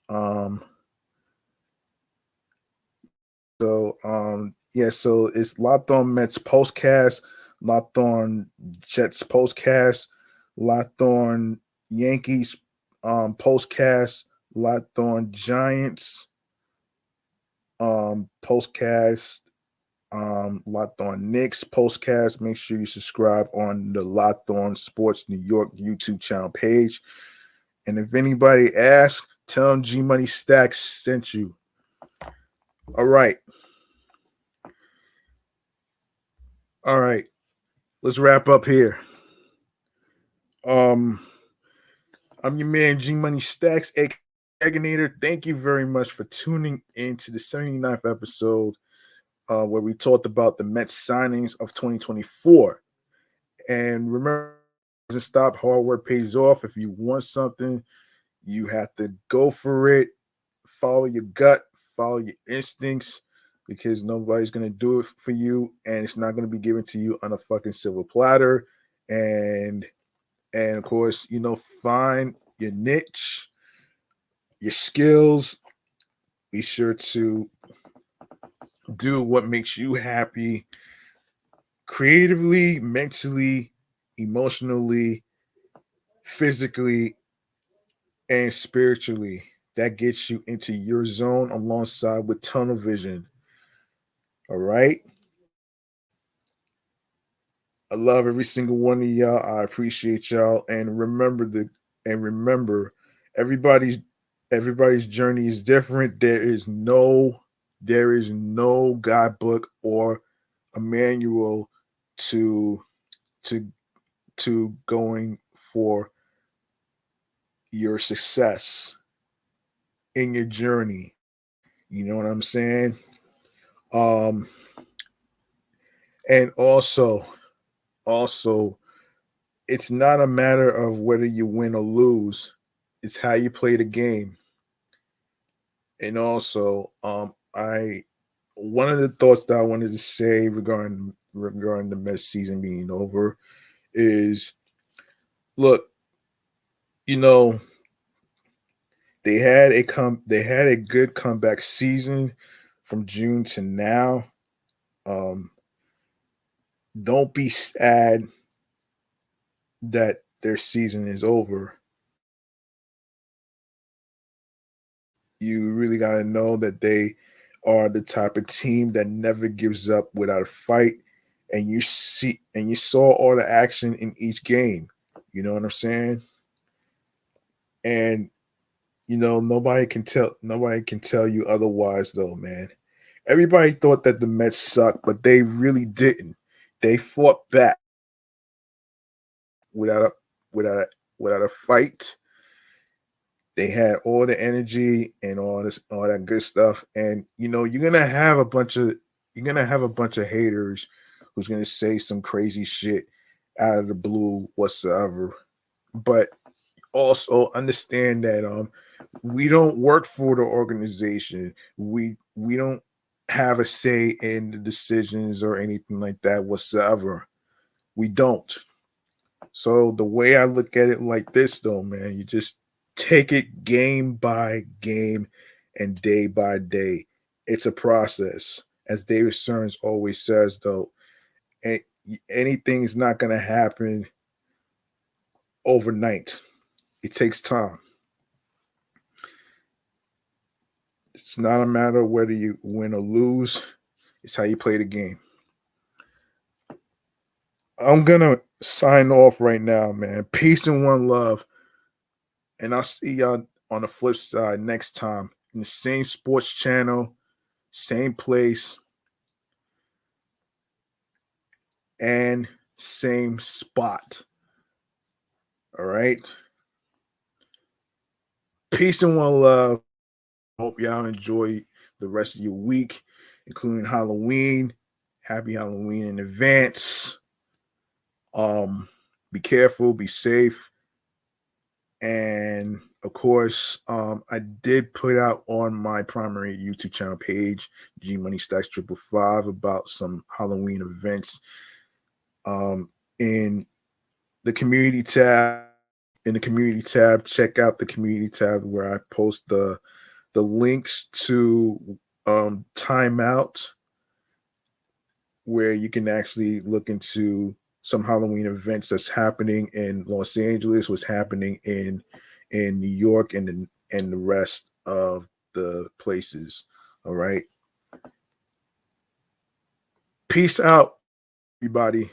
A: um so it's Locked On Mets postcast, Locked On Jets postcast, Locked On Yankees postcast, Locked On Giants postcast, Locked On Knicks postcast. Make sure you subscribe on the Locked On Sports New York YouTube channel page. And if anybody asks, tell them G Money Stacks sent you. All right. All right. Let's wrap up here. I'm your man G Money Stacks, Eggonator. Thank you very much for tuning in to the 79th episode where we talked about the Mets signings of 2024. And remember, doesn't stop. Hard work pays off. If you want something, you have to go for it. Follow your gut, follow your instincts, because nobody's gonna do it for you, and it's not gonna be given to you on a fucking silver platter. And of course, find your niche, your skills. Be sure to do what makes you happy, creatively, mentally, emotionally, physically, and spiritually. That gets you into your zone alongside with tunnel vision. All right. I love every single one of y'all. I appreciate y'all. And remember, everybody's everybody's journey is different. There is no guidebook or a manual to to to going for your success in your journey. You know what I'm saying? And also, it's not a matter of whether you win or lose. It's how you play the game. And also, I one of the thoughts that I wanted to say regarding the Mets season being over is, look, you know, they had a good comeback season from June to now. Um, don't be sad that their season is over. You really got to know that they are the type of team that never gives up without a fight. And you saw all the action in each game. You know what I'm saying? And nobody can tell you otherwise though, man. Everybody thought that the Mets sucked, but they really didn't. They fought back without a without a, without a fight. They had all the energy and all that good stuff. And you're gonna have a bunch of haters who's gonna say some crazy shit out of the blue whatsoever. But also understand that we don't work for the organization. We don't have a say in the decisions or anything like that whatsoever. We don't. So the way I look at it like this though, man, you just take it game by game and day by day. It's a process. As David Stearns always says though, anything's not going to happen overnight. It takes time. It's not a matter of whether you win or lose. It's how you play the game. I'm going to sign off right now, man. Peace and one love. And I'll see y'all on the flip side next time in the same sports channel, same place, and same spot. All right. Peace and one love. Hope y'all enjoy the rest of your week, including Halloween. Happy Halloween in advance. Be careful, be safe. And of course, I did put out on my primary YouTube channel page, G Money Stacks 555, about some Halloween events. In the community tab, check out the community tab where I post the links to Timeout, where you can actually look into some Halloween events that's happening in Los Angeles, what's happening in New York, and the rest of the places. All right. Peace out, everybody.